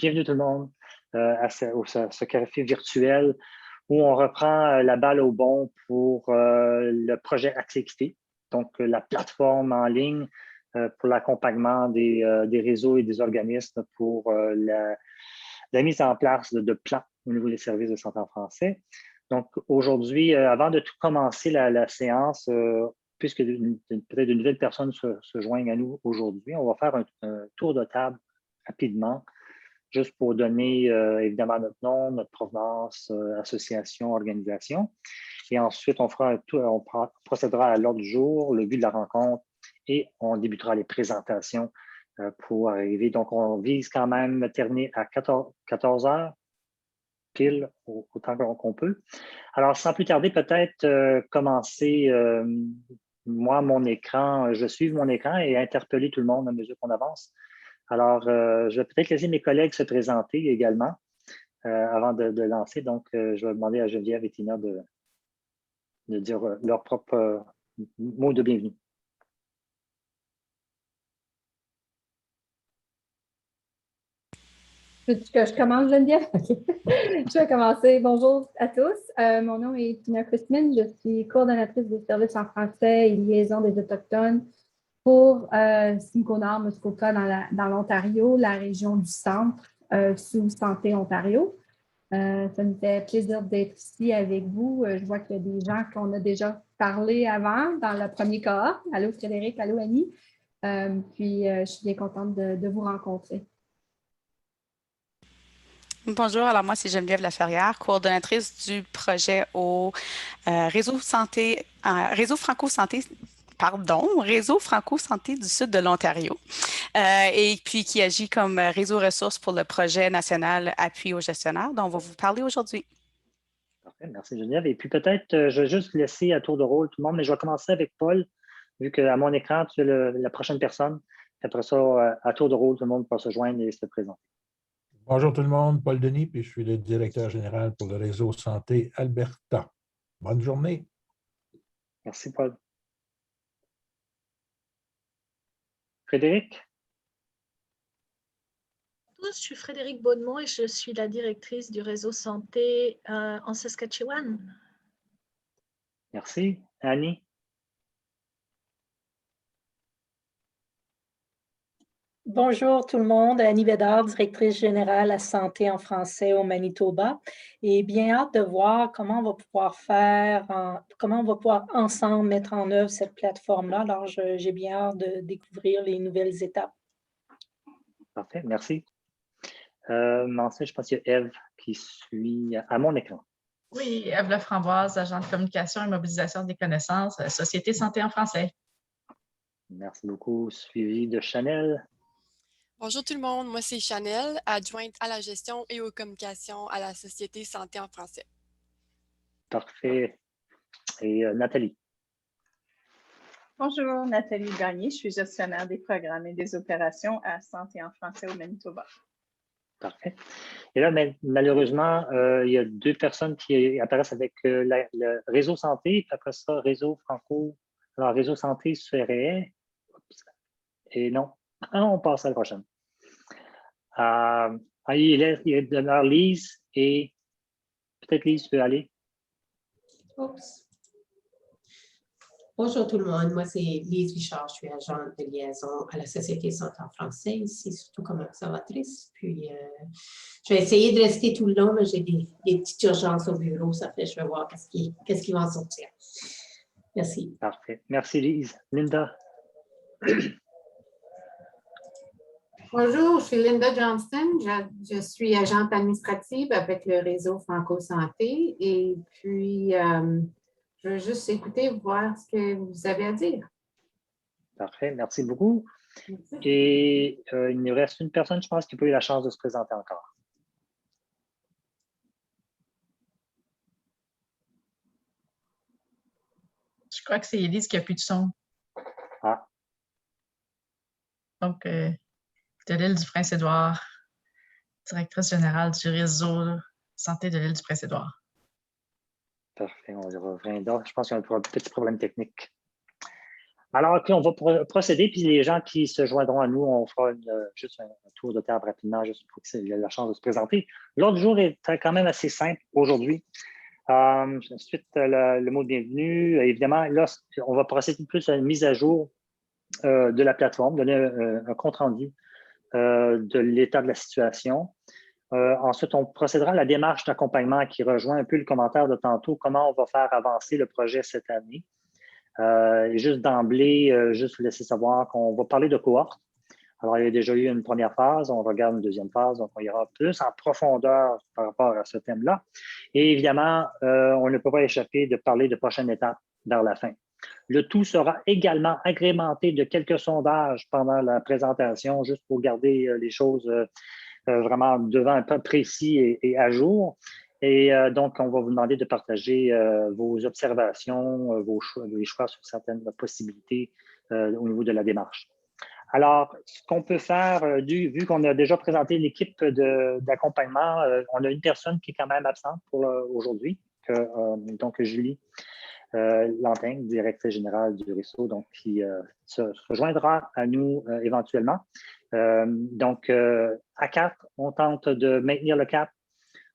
bienvenue tout le monde à ce café virtuel où on reprend la balle au bon pour le projet Accès Équité, donc la plateforme en ligne pour l'accompagnement des réseaux et des organismes pour la mise en place de plans au niveau des services de santé en français. Donc, aujourd'hui, avant de tout commencer la séance, puisque peut-être de nouvelles personnes se joignent à nous aujourd'hui, on va faire un tour de table rapidement, juste pour donner évidemment notre nom, notre provenance, association, organisation. Et ensuite, on procédera à l'ordre du jour, le but de la rencontre, et on débutera les présentations pour arriver. Donc, on vise quand même à terminer à 14 heures, pile, autant qu'on peut. Alors, sans plus tarder, peut-être commencer, moi, mon écran, je suis mon écran et interpeller tout le monde à mesure qu'on avance. Alors, je vais peut-être laisser mes collègues se présenter également avant de lancer. Donc, je vais demander à Geneviève et Tina de dire leur propre mot de bienvenue. Que je commence, Geneviève? OK. Je vais commencer. Bonjour à tous. Mon nom est Tina Christman. Je suis coordonnatrice des services en français et liaison des Autochtones pour Simcoe Nord, Muskoka dans l'Ontario, la région du centre, sous Santé Ontario. Ça me fait plaisir d'être ici avec vous. Je vois qu'il y a des gens qu'on a déjà parlé avant dans le premier cohorte. Allô Frédéric, allô Annie. Puis je suis bien contente de vous rencontrer. Bonjour, alors moi c'est Geneviève Laferrière, coordonnatrice du projet au réseau Franco-Santé du sud de l'Ontario et puis qui agit comme réseau ressources pour le projet national Appui aux gestionnaires dont on va vous parler aujourd'hui. Parfait, merci Geneviève. Et puis peut-être, je vais juste laisser à tour de rôle tout le monde, mais je vais commencer avec Paul, vu qu'à mon écran, tu es la prochaine personne. Après ça, à tour de rôle, tout le monde peut se joindre et se présenter. Bonjour tout le monde, Paul Denis, puis je suis le directeur général pour le réseau Santé Alberta. Bonne journée. Merci, Paul. Frédéric? Je suis Frédéric Beaudemont et je suis la directrice du réseau santé en Saskatchewan. Merci. Annie? Bonjour tout le monde, Annie Bédard, directrice générale à Santé en français au Manitoba. Et bien hâte de voir comment on va pouvoir ensemble mettre en œuvre cette plateforme-là. Alors, j'ai bien hâte de découvrir les nouvelles étapes. Parfait, merci. Ensuite, je pense qu'il y a Ève qui suit à mon écran. Oui, Ève Leframboise, agent de communication et mobilisation des connaissances, Société Santé en français. Merci beaucoup. Suivi de Chanel. Bonjour tout le monde, moi c'est Chanel, adjointe à la gestion et aux communications à la Société Santé en français. Parfait. Et Nathalie. Bonjour, Nathalie Gagné, je suis gestionnaire des programmes et des opérations à Santé en français au Manitoba. Parfait. Et là, malheureusement, il y a deux personnes qui apparaissent avec le réseau santé, puis après ça, réseau franco. Alors, réseau santé serait. Et non, on passe à la prochaine. Il demeure Lise et peut-être Lise peut aller. Oups. Bonjour tout le monde, moi c'est Lise Richard, je suis agente de liaison à la Société Santé en français, ici surtout comme observatrice. Puis je vais essayer de rester tout le long, mais j'ai des petites urgences au bureau, ça fait je vais voir qu'est-ce qui va en sortir. Merci. Parfait. Merci Lise. Linda. Bonjour, je suis Linda Johnston. Je suis agente administrative avec le réseau Franco Santé et puis je veux juste écouter, voir ce que vous avez à dire. Parfait, merci beaucoup. Merci. Et il nous reste une personne, je pense, qui n'a pas eu la chance de se présenter encore. Je crois que c'est Élise qui n'a plus de son. Ah. Donc, de l'île du Prince-Édouard, directrice générale du réseau santé de l'île du Prince-Édouard. Parfait, on y revient. Je pense qu'il y a un petit problème technique. Alors, puis on va procéder, puis les gens qui se joindront à nous, on fera juste un tour de table rapidement, juste pour qu'ils aient la chance de se présenter. L'autre jour est quand même assez simple aujourd'hui. Ensuite, le mot de bienvenue. Évidemment, là, on va procéder plus à une mise à jour de la plateforme, donner un compte-rendu de l'état de la situation. Ensuite, on procédera à la démarche d'accompagnement qui rejoint un peu le commentaire de tantôt, comment on va faire avancer le projet cette année. Et juste d'emblée, juste vous laisser savoir qu'on va parler de cohorte. Alors, il y a déjà eu une première phase, on regarde une deuxième phase, donc on ira plus en profondeur par rapport à ce thème-là. Et évidemment, on ne peut pas échapper de parler de prochaines étapes vers la fin. Le tout sera également agrémenté de quelques sondages pendant la présentation, juste pour garder les choses vraiment devant un peu précis et à jour. Et donc, on va vous demander de partager vos observations, les choix sur certaines possibilités au niveau de la démarche. Alors, ce qu'on peut faire, vu qu'on a déjà présenté l'équipe d'accompagnement, on a une personne qui est quand même absente pour aujourd'hui, donc Julie Lantin, directrice générale du réseau, donc qui se rejoindra à nous éventuellement. Donc, à 4, on tente de maintenir le cap,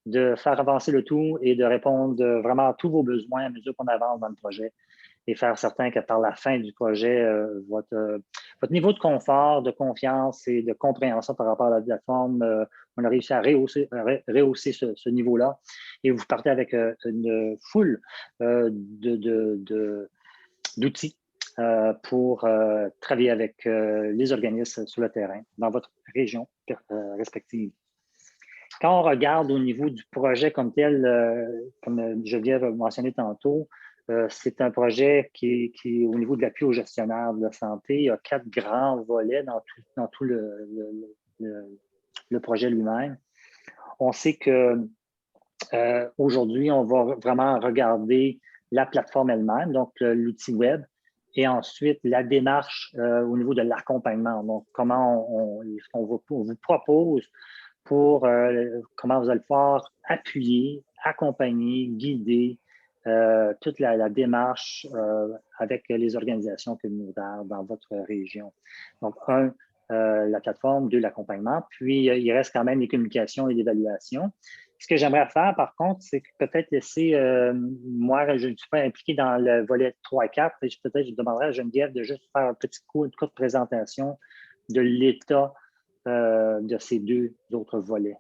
de faire avancer le tout et de répondre vraiment à tous vos besoins à mesure qu'on avance dans le projet et faire certain que par la fin du projet, votre niveau de confort, de confiance et de compréhension par rapport à la plateforme, on a réussi à rehausser ce niveau-là et vous partez avec une foule d'outils pour travailler avec les organismes sur le terrain dans votre région respective. Quand on regarde au niveau du projet comme tel, comme Geneviève a mentionné tantôt, c'est un projet qui est au niveau de l'appui aux gestionnaires de la santé. Il y a 4 grands volets dans tout le projet lui-même. On sait que aujourd'hui, on va vraiment regarder la plateforme elle-même, donc l'outil web, et ensuite la démarche au niveau de l'accompagnement. Donc, comment on vous propose pour comment vous allez pouvoir appuyer, accompagner, guider toute la démarche avec les organisations communautaires dans votre région. Donc, 1, la plateforme, 2, l'accompagnement, puis il reste quand même les communications et l'évaluation. Ce que j'aimerais faire, par contre, c'est peut-être laisser, moi, je ne suis pas impliqué dans le volet 3 et 4, et peut-être je demanderais à Geneviève de juste faire une courte présentation de l'état de ces 2 autres volets.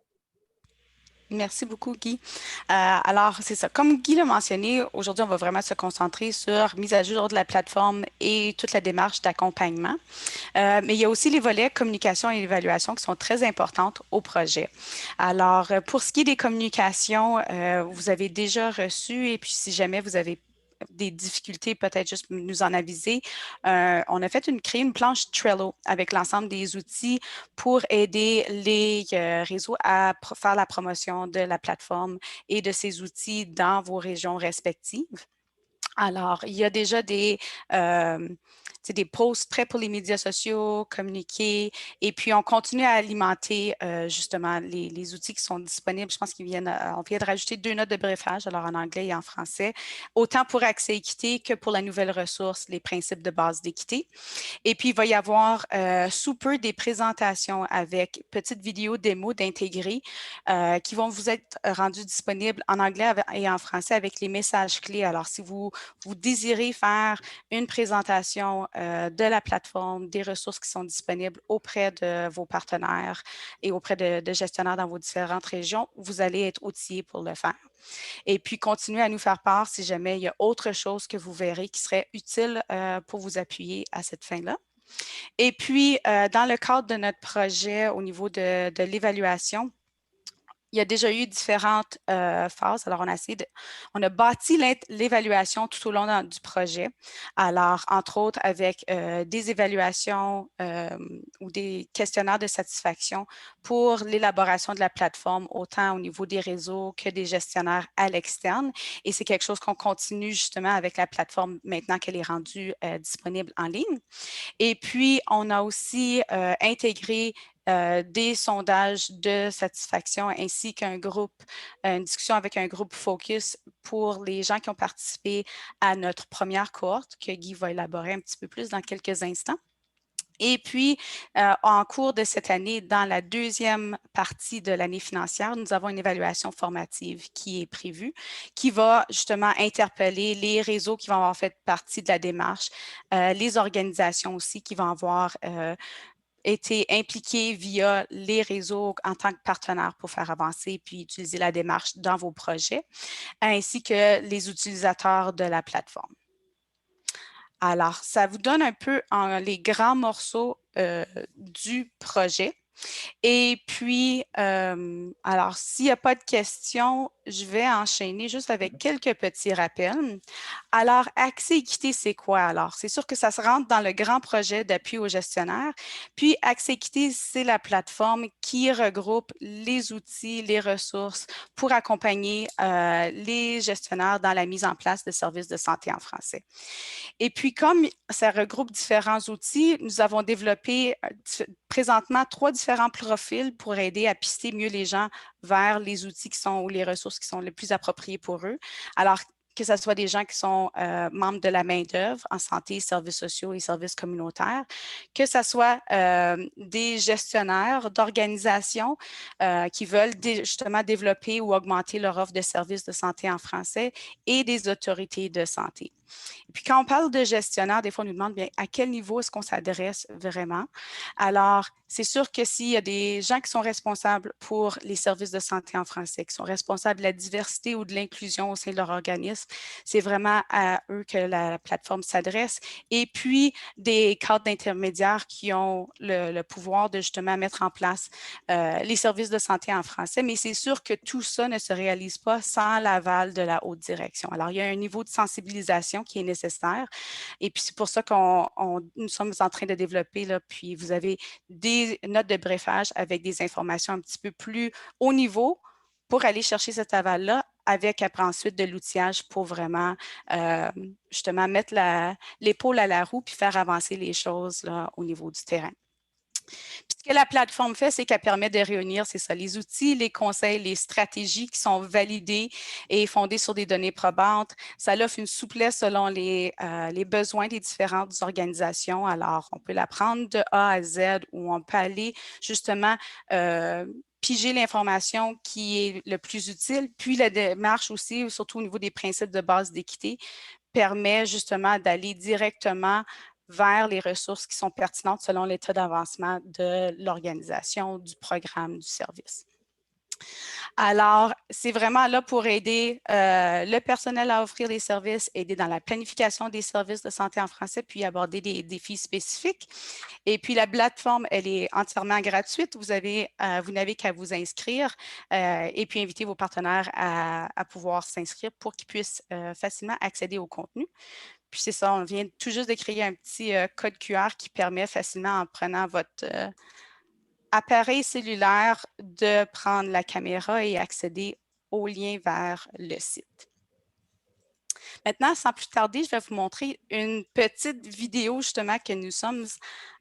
Merci beaucoup, Guy. Alors, c'est ça. Comme Guy l'a mentionné, aujourd'hui, on va vraiment se concentrer sur mise à jour de la plateforme et toute la démarche d'accompagnement. Mais il y a aussi les volets communication et évaluation qui sont très importantes au projet. Alors, pour ce qui est des communications, vous avez déjà reçu et puis si jamais vous avez des difficultés, peut-être juste nous en aviser. On a créé une planche Trello avec l'ensemble des outils pour aider les réseaux à faire la promotion de la plateforme et de ces outils dans vos régions respectives. Alors, il y a déjà des posts prêts pour les médias sociaux, communiquer, et puis on continue à alimenter justement les outils qui sont disponibles. Je pense qu'on vient de rajouter 2 notes de briefage, alors en anglais et en français, autant pour Accès Équité que pour la nouvelle ressource, les principes de base d'équité. Et puis, il va y avoir sous peu des présentations avec petites vidéos démo d'intégrer qui vont vous être rendues disponibles en anglais et en français avec les messages clés. Alors, si vous désirez faire une présentation de la plateforme, des ressources qui sont disponibles auprès de vos partenaires et auprès de gestionnaires dans vos différentes régions, vous allez être outillé pour le faire. Et puis, continuez à nous faire part si jamais il y a autre chose que vous verrez qui serait utile pour vous appuyer à cette fin-là. Et puis, dans le cadre de notre projet au niveau de l'évaluation, il y a déjà eu différentes phases. Alors, on a bâti l'évaluation tout au long du projet. Alors, entre autres, avec des évaluations ou des questionnaires de satisfaction pour l'élaboration de la plateforme, autant au niveau des réseaux que des gestionnaires à l'externe. Et c'est quelque chose qu'on continue justement avec la plateforme maintenant qu'elle est rendue disponible en ligne. Et puis, on a aussi intégré des sondages de satisfaction ainsi qu'une discussion avec un groupe focus pour les gens qui ont participé à notre première cohorte que Guy va élaborer un petit peu plus dans quelques instants. Et puis, en cours de cette année, dans la deuxième partie de l'année financière, nous avons une évaluation formative qui est prévue, qui va justement interpeller les réseaux qui vont avoir fait partie de la démarche, les organisations aussi qui vont avoir été impliqués via les réseaux en tant que partenaires pour faire avancer puis utiliser la démarche dans vos projets, ainsi que les utilisateurs de la plateforme. Alors, ça vous donne un peu les grands morceaux du projet. Et puis, alors, s'il n'y a pas de questions, je vais enchaîner juste avec quelques petits rappels. Alors, Accès Équité, c'est quoi alors? C'est sûr que ça se rentre dans le grand projet d'appui aux gestionnaires. Puis, Accès Équité, c'est la plateforme qui regroupe les outils, les ressources pour accompagner les gestionnaires dans la mise en place de services de santé en français. Et puis, comme ça regroupe différents outils, nous avons développé présentement 3 différents profils pour aider à pister mieux les gens vers les outils ou les ressources qui sont les plus appropriées pour eux. Alors, que ce soit des gens qui sont membres de la main-d'œuvre en santé, services sociaux et services communautaires, que ce soit des gestionnaires d'organisations qui veulent justement développer ou augmenter leur offre de services de santé en français et des autorités de santé. Et puis, quand on parle de gestionnaire, des fois, on nous demande bien à quel niveau est-ce qu'on s'adresse vraiment. Alors, c'est sûr que s'il y a des gens qui sont responsables pour les services de santé en français, qui sont responsables de la diversité ou de l'inclusion au sein de leur organisme, c'est vraiment à eux que la plateforme s'adresse. Et puis, des cadres d'intermédiaires qui ont le pouvoir de justement mettre en place les services de santé en français. Mais c'est sûr que tout ça ne se réalise pas sans l'aval de la haute direction. Alors, il y a un niveau de sensibilisation qui est nécessaire. Et puis, c'est pour ça nous sommes en train de développer, là, puis vous avez des notes de briefage avec des informations un petit peu plus haut niveau pour aller chercher cet aval-là avec après ensuite de l'outillage pour vraiment justement mettre l'épaule à la roue puis faire avancer les choses là, au niveau du terrain. Puis ce que la plateforme fait, c'est qu'elle permet de réunir, c'est ça, les outils, les conseils, les stratégies qui sont validées et fondées sur des données probantes. Ça offre une souplesse selon les besoins des différentes organisations. Alors, on peut la prendre de A à Z ou on peut aller justement piger l'information qui est le plus utile. Puis la démarche aussi, surtout au niveau des principes de base d'équité, permet justement d'aller directement vers les ressources qui sont pertinentes selon l'état d'avancement de l'organisation, du programme, du service. Alors, c'est vraiment là pour aider le personnel à offrir les services, aider dans la planification des services de santé en français, puis aborder des défis spécifiques. Et puis, la plateforme, elle est entièrement gratuite. Vous n'avez qu'à vous inscrire et puis inviter vos partenaires à pouvoir s'inscrire pour qu'ils puissent facilement accéder au contenu. Puis c'est ça, on vient tout juste de créer un petit code QR qui permet facilement, en prenant votre appareil cellulaire, de prendre la caméra et accéder au lien vers le site. Maintenant, sans plus tarder, je vais vous montrer une petite vidéo justement que nous sommes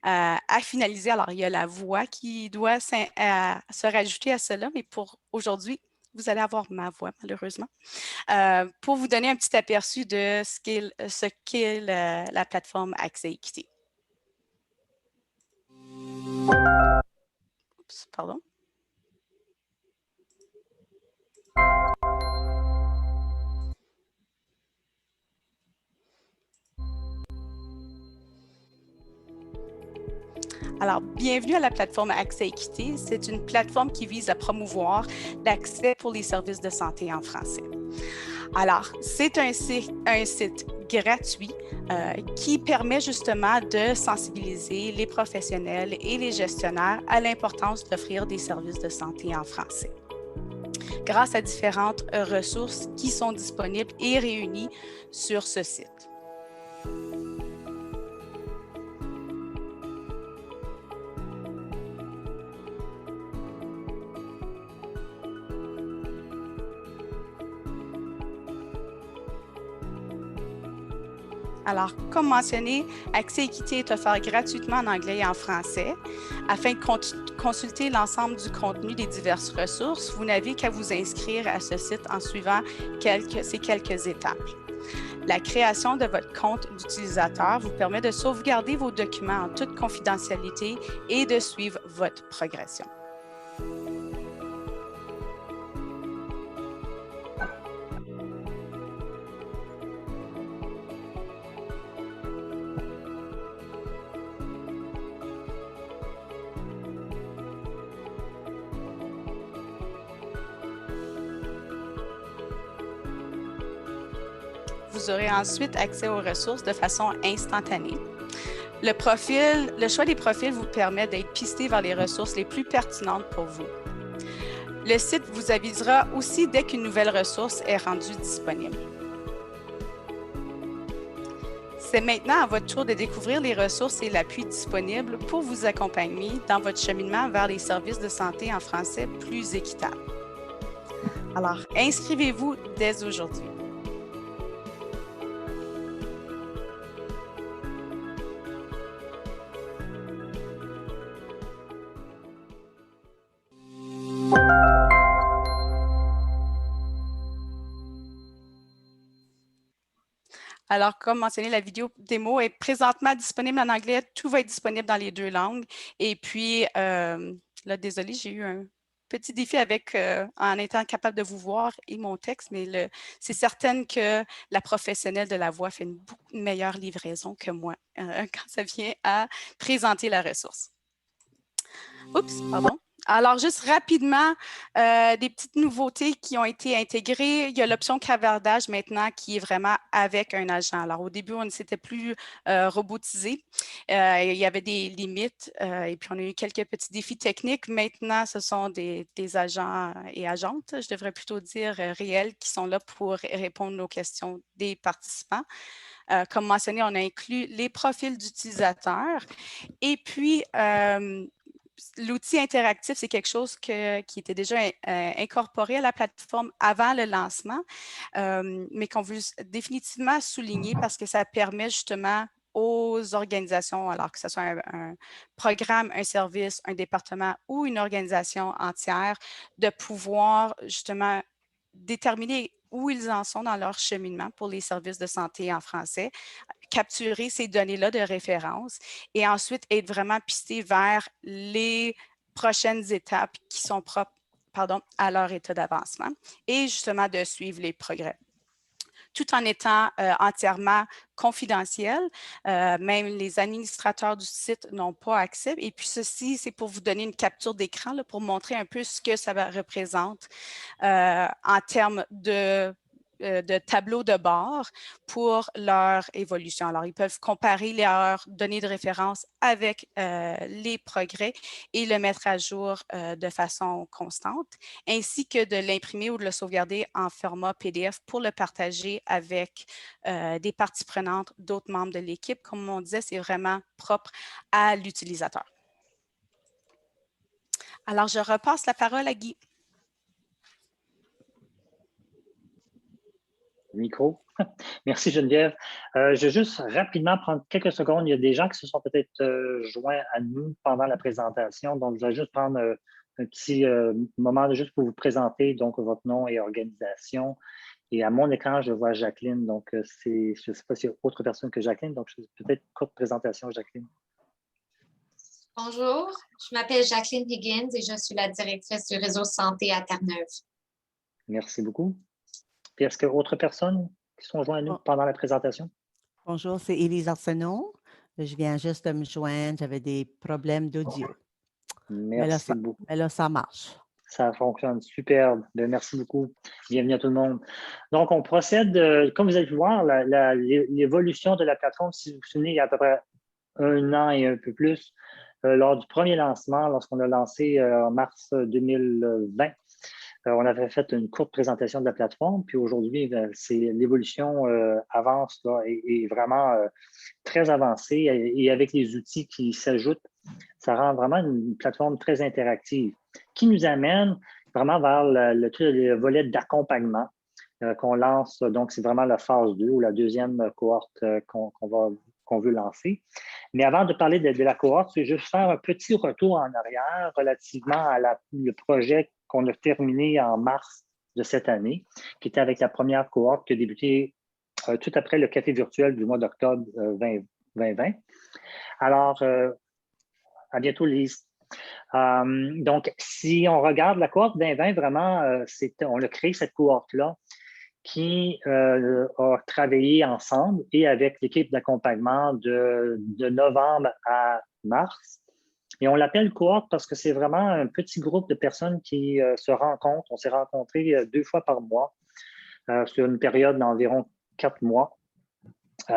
à finaliser. Alors, il y a la voix qui doit se rajouter à cela, mais pour aujourd'hui, vous allez avoir ma voix, malheureusement, pour vous donner un petit aperçu de ce qu'est la plateforme Accès Équité. Oups, pardon. Alors, bienvenue à la plateforme Accès Équité. C'est une plateforme qui vise à promouvoir l'accès pour les services de santé en français. Alors, c'est un site gratuit qui permet justement de sensibiliser les professionnels et les gestionnaires à l'importance d'offrir des services de santé en français. Grâce à différentes ressources qui sont disponibles et réunies sur ce site. Alors, comme mentionné, Accès Équité est offert gratuitement en anglais et en français. Afin de consulter l'ensemble du contenu des diverses ressources, vous n'avez qu'à vous inscrire à ce site en suivant ces quelques étapes. La création de votre compte d'utilisateur vous permet de sauvegarder vos documents en toute confidentialité et de suivre votre progression. Vous aurez ensuite accès aux ressources de façon instantanée. Le choix des profils vous permet d'être pisté vers les ressources les plus pertinentes pour vous. Le site vous avisera aussi dès qu'une nouvelle ressource est rendue disponible. C'est maintenant à votre tour de découvrir les ressources et l'appui disponibles pour vous accompagner dans votre cheminement vers les services de santé en français plus équitables. Alors, inscrivez-vous dès aujourd'hui. Alors, comme mentionné, la vidéo démo est présentement disponible en anglais. Tout va être disponible dans les 2 langues. Et puis, là, désolée, j'ai eu un petit défi avec en étant capable de vous voir et mon texte, mais c'est certain que la professionnelle de la voix fait une beaucoup meilleure livraison que moi quand ça vient à présenter la ressource. Oups, pardon. Alors, juste rapidement, des petites nouveautés qui ont été intégrées. Il y a l'option clavardage maintenant qui est vraiment avec un agent. Alors, au début, on ne s'était plus robotisé. Il y avait des limites et puis on a eu quelques petits défis techniques. Maintenant, ce sont des agents et agentes, je devrais plutôt dire réels, qui sont là pour répondre aux questions des participants. Comme mentionné, on a inclus les profils d'utilisateurs et puis l'outil interactif, c'est quelque chose qui était déjà incorporé à la plateforme avant le lancement, mais qu'on veut définitivement souligner parce que ça permet justement aux organisations, alors que ce soit un programme, un service, un département ou une organisation entière, de pouvoir justement déterminer où ils en sont dans leur cheminement pour les services de santé en français, capturer ces données-là de référence et ensuite être vraiment pisté vers les prochaines étapes qui sont propres à leur état d'avancement et justement de suivre les progrès, tout en étant entièrement confidentiel. Même les administrateurs du site n'ont pas accès. Et puis ceci, c'est pour vous donner une capture d'écran pour montrer un peu ce que ça représente en termes de tableau de bord pour leur évolution. Alors, ils peuvent comparer leurs données de référence avec les progrès et le mettre à jour de façon constante, ainsi que de l'imprimer ou de le sauvegarder en format PDF pour le partager avec des parties prenantes, d'autres membres de l'équipe. Comme on disait, c'est vraiment propre à l'utilisateur. Alors, je repasse la parole à Guy. Micro. Merci Geneviève. Je vais juste rapidement prendre quelques secondes. Il y a des gens qui se sont peut-être joints à nous pendant la présentation. Donc, je vais juste prendre un petit moment juste pour vous présenter donc votre nom et organisation. Et à mon écran, je vois Jacqueline. Donc, je ne sais pas s'il y a autre personne que Jacqueline. Donc, peut-être une courte présentation, Jacqueline. Bonjour, je m'appelle Jacqueline Higgins et je suis la directrice du réseau santé à Terre-Neuve. Merci beaucoup. Puis est-ce qu'il y a d'autres personnes qui sont jointes à nous pendant la présentation? Bonjour, c'est Élise Arsenault. Je viens juste de me joindre. J'avais des problèmes d'audio. Merci beaucoup. Mais là, ça marche. Ça fonctionne superbe. Merci beaucoup. Bienvenue à tout le monde. Donc, on procède, comme vous allez pu voir, l'évolution de la plateforme, si vous vous souvenez, il y a à peu près 1 an et un peu plus, lors du premier lancement, lorsqu'on a lancé en mars 2020. On avait fait une courte présentation de la plateforme, puis aujourd'hui, l'évolution avance là, et vraiment très avancée et avec les outils qui s'ajoutent, ça rend vraiment une plateforme très interactive qui nous amène vraiment vers le volet d'accompagnement. qu'on lance. Donc, c'est vraiment la phase 2 ou la deuxième cohorte qu'on veut lancer. Mais avant de parler de la cohorte, je vais juste faire un petit retour en arrière relativement à le projet qu'on a terminé en mars de cette année, qui était avec la première cohorte qui a débuté tout après le café virtuel du mois d'octobre 2020. Alors, à bientôt, Lise. Donc, si on regarde la cohorte 2020, vraiment, on a créé cette cohorte-là qui a travaillé ensemble et avec l'équipe d'accompagnement de novembre à mars. Et on l'appelle cohorte parce que c'est vraiment un petit groupe de personnes qui se rencontrent. On s'est rencontrés 2 fois par mois sur une période d'environ 4 mois. C'est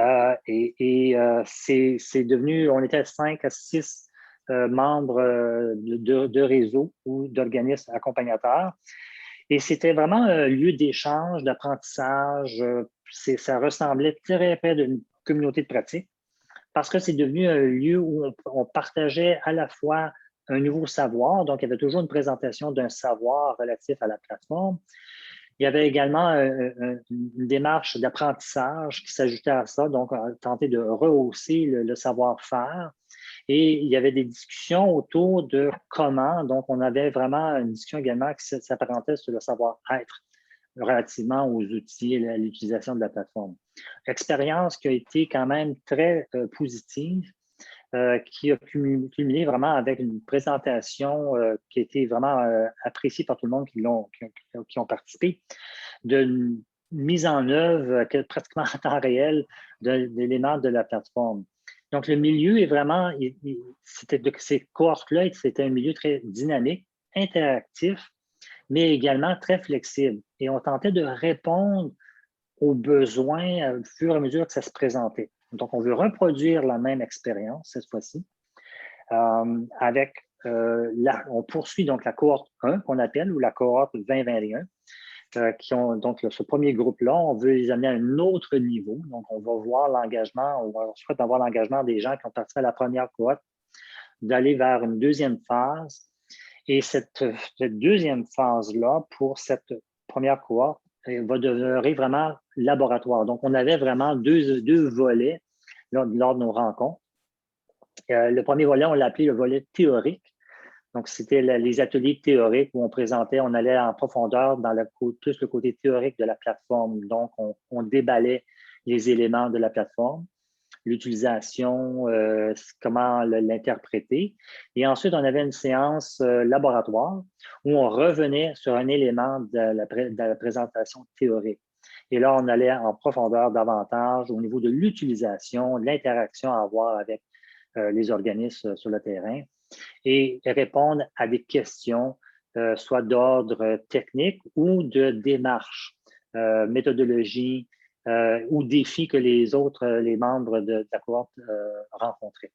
devenu, on était 5 à 6 membres de réseaux ou d'organismes accompagnateurs. Et c'était vraiment un lieu d'échange, d'apprentissage. Ça ressemblait très près d'une communauté de pratique parce que c'est devenu un lieu où on partageait à la fois un nouveau savoir. Donc, il y avait toujours une présentation d'un savoir relatif à la plateforme. Il y avait également une démarche d'apprentissage qui s'ajoutait à ça, donc tenter de rehausser le savoir-faire. Et il y avait des discussions autour de comment. Donc, on avait vraiment une discussion également qui s'apparentait sur le savoir-être relativement aux outils et à l'utilisation de la plateforme. Expérience qui a été quand même très positive, qui a culminé vraiment avec une présentation qui a été vraiment appréciée par tout le monde qui ont participé, d'une mise en œuvre pratiquement en temps réel d'éléments de la plateforme. Donc, le milieu est vraiment, ces cohortes-là, c'était un milieu très dynamique, interactif, mais également très flexible. Et on tentait de répondre aux besoins au fur et à mesure que ça se présentait. Donc, on veut reproduire la même expérience cette fois-ci. On poursuit donc la cohorte 1 qu'on appelle, ou la cohorte 2021. Qui ont donc ce premier groupe-là, on veut les amener à un autre niveau. Donc, on va voir l'engagement, on souhaite avoir l'engagement des gens qui ont participé à la première cohorte, d'aller vers une deuxième phase. Et cette deuxième phase-là, pour cette première cohorte, va demeurer vraiment laboratoire. Donc, on avait vraiment deux volets lors de nos rencontres. Le premier volet, on l'a appelé le volet théorique. Donc, c'était les ateliers théoriques où on allait en profondeur dans plus le côté théorique de la plateforme. Donc, on déballait les éléments de la plateforme, l'utilisation, comment l'interpréter. Et ensuite, on avait une séance laboratoire où on revenait sur un élément de la présentation théorique. Et là, on allait en profondeur davantage au niveau de l'utilisation, de l'interaction à avoir avec les organismes sur le terrain, et répondre à des questions, soit d'ordre technique ou de démarche, méthodologie ou défis que les membres de la cohorte rencontraient.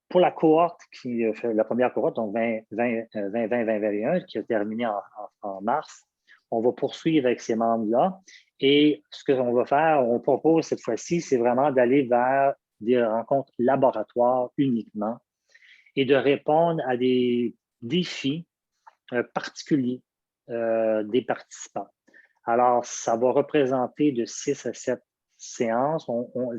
Pour la cohorte, la première cohorte, donc 2020-2021, qui a terminé en mars, on va poursuivre avec ces membres-là. Et ce qu'on va faire, on propose cette fois-ci, c'est vraiment d'aller vers des rencontres laboratoires uniquement et de répondre à des défis particuliers des participants. Alors, ça va représenter de 6 à 7 séances.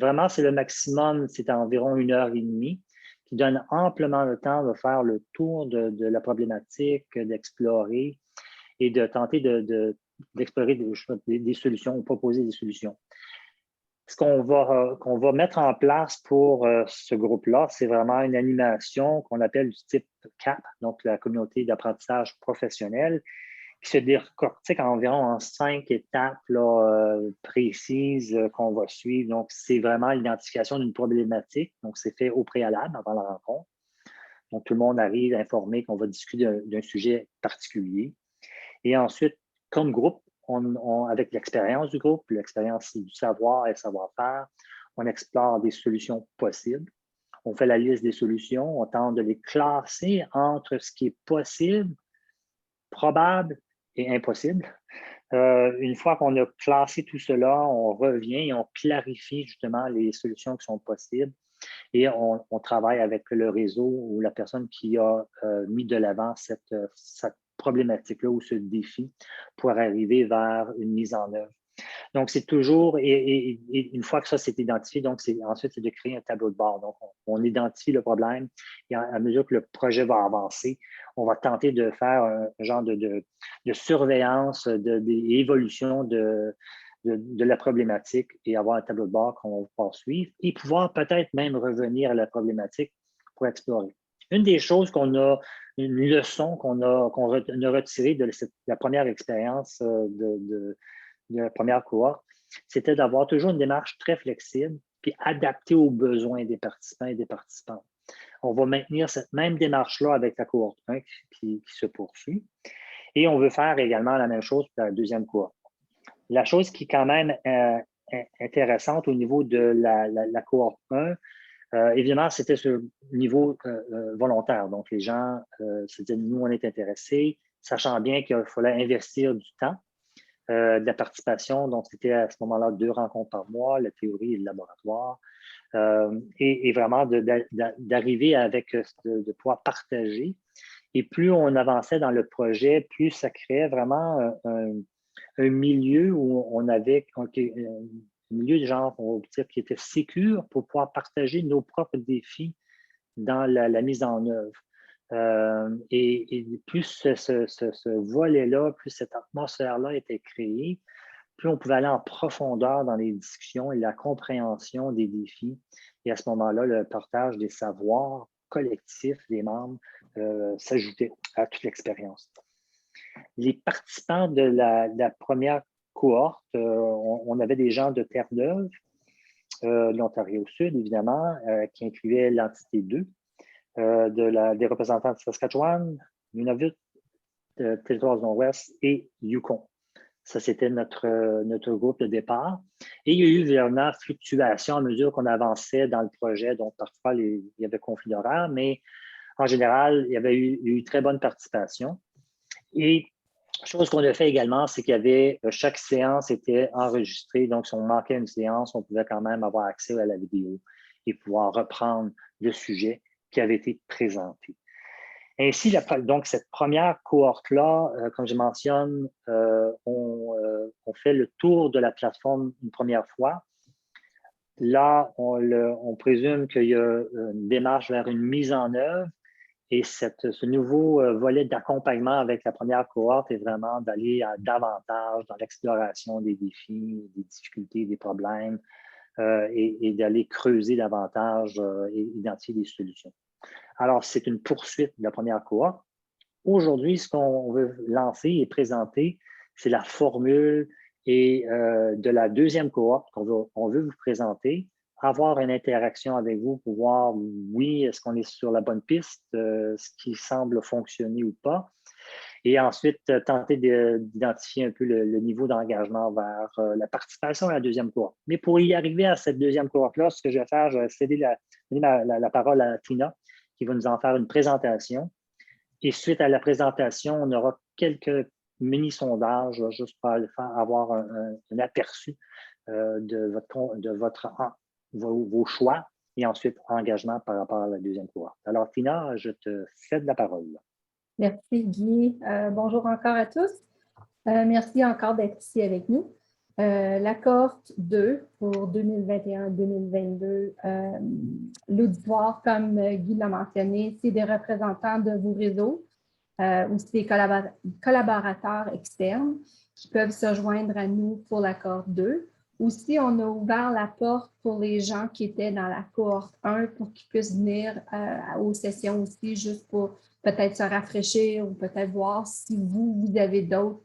Vraiment, c'est le maximum, c'est environ 1h30, qui donne amplement le temps de faire le tour de la problématique, d'explorer et de tenter d'explorer des solutions ou proposer des solutions. Ce qu'on va mettre en place pour ce groupe-là, c'est vraiment une animation qu'on appelle du type CAP, donc la communauté d'apprentissage professionnel, qui se décortique environ en 5 étapes précises qu'on va suivre. Donc, c'est vraiment l'identification d'une problématique. Donc, c'est fait au préalable avant la rencontre. Donc, tout le monde arrive informé qu'on va discuter d'un sujet particulier. Et ensuite, comme groupe, avec l'expérience du groupe, l'expérience du savoir et savoir-faire, on explore des solutions possibles. On fait la liste des solutions, on tente de les classer entre ce qui est possible, probable et impossible. Une fois qu'on a classé tout cela, on revient et on clarifie justement les solutions qui sont possibles et on travaille avec le réseau ou la personne qui a mis de l'avant cette problématique-là ou ce défi pour arriver vers une mise en œuvre. Donc, c'est toujours, et une fois que ça s'est identifié, donc ensuite, c'est de créer un tableau de bord. Donc, on identifie le problème et à mesure que le projet va avancer, on va tenter de faire un genre de surveillance, d'évolution de la problématique et avoir un tableau de bord qu'on va pouvoir suivre et pouvoir peut-être même revenir à la problématique pour explorer. Une des choses une leçon qu'on a retirée de la première expérience de la première cohorte, c'était d'avoir toujours une démarche très flexible puis adaptée aux besoins des participants et des participantes. On va maintenir cette même démarche-là avec la cohorte 1 qui se poursuit. Et on veut faire également la même chose pour la deuxième cohorte. La chose qui est quand même intéressante au niveau de la cohorte 1, évidemment, c'était sur le niveau volontaire. Donc, les gens se disaient, nous, on est intéressés, sachant bien qu'il fallait investir du temps. De la participation, donc c'était à ce moment-là 2 rencontres par mois, la théorie et le laboratoire, et vraiment d'arriver avec, de pouvoir partager. Et plus on avançait dans le projet, plus ça créait vraiment un milieu où on avait un milieu de genre, on va dire, qui était sécure pour pouvoir partager nos propres défis dans la mise en œuvre. Et plus ce volet-là, plus cette atmosphère-là était créée, plus on pouvait aller en profondeur dans les discussions et la compréhension des défis. Et à ce moment-là, le partage des savoirs collectifs des membres s'ajoutait à toute l'expérience. Les participants de la première cohorte, on avait des gens de Terre-Neuve, de l'Ontario Sud, évidemment, qui incluaient l'entité 2. Des représentants de Saskatchewan, Nunavut, Territoire du Nord-Ouest et Yukon. Ça, c'était notre groupe de départ. Et il y a eu vraiment fluctuation à mesure qu'on avançait dans le projet. Donc, parfois, il y avait conflit d'horaire, mais en général, il y avait eu très bonne participation. Et chose qu'on a fait également, c'est qu'il y avait, chaque séance était enregistrée. Donc, si on manquait une séance, on pouvait quand même avoir accès à la vidéo et pouvoir reprendre le sujet qui avait été présenté. Ainsi, donc, cette première cohorte-là, comme je mentionne, on fait le tour de la plateforme une première fois. Là, on présume qu'il y a une démarche vers une mise en œuvre et ce nouveau volet d'accompagnement avec la première cohorte est vraiment d'aller davantage dans l'exploration des défis, des difficultés, des problèmes et d'aller creuser davantage et identifier des solutions. Alors, c'est une poursuite de la première cohorte. Aujourd'hui, ce qu'on veut lancer et présenter, c'est la formule de la deuxième cohorte qu'on veut vous présenter, avoir une interaction avec vous pour voir, oui, est-ce qu'on est sur la bonne piste, ce qui semble fonctionner ou pas, et ensuite tenter d'identifier un peu le niveau d'engagement vers la participation à la deuxième cohorte. Mais pour y arriver à cette deuxième cohorte-là, ce que je vais faire, je vais céder la parole à Tina, qui va nous en faire une présentation. Et suite à la présentation, on aura quelques mini-sondages juste pour avoir un aperçu de vos choix et ensuite engagement par rapport à la deuxième cohorte. Alors, Tina, je te cède la parole. Merci, Guy. Bonjour encore à tous. Merci encore d'être ici avec nous. La cohorte 2 pour 2021-2022, l'auditoire, comme Guy l'a mentionné, c'est des représentants de vos réseaux, aussi des collaborateurs externes qui peuvent se joindre à nous pour la cohorte 2. Aussi, on a ouvert la porte pour les gens qui étaient dans la cohorte 1 pour qu'ils puissent venir aux sessions aussi, juste pour peut-être se rafraîchir ou peut-être voir si vous avez d'autres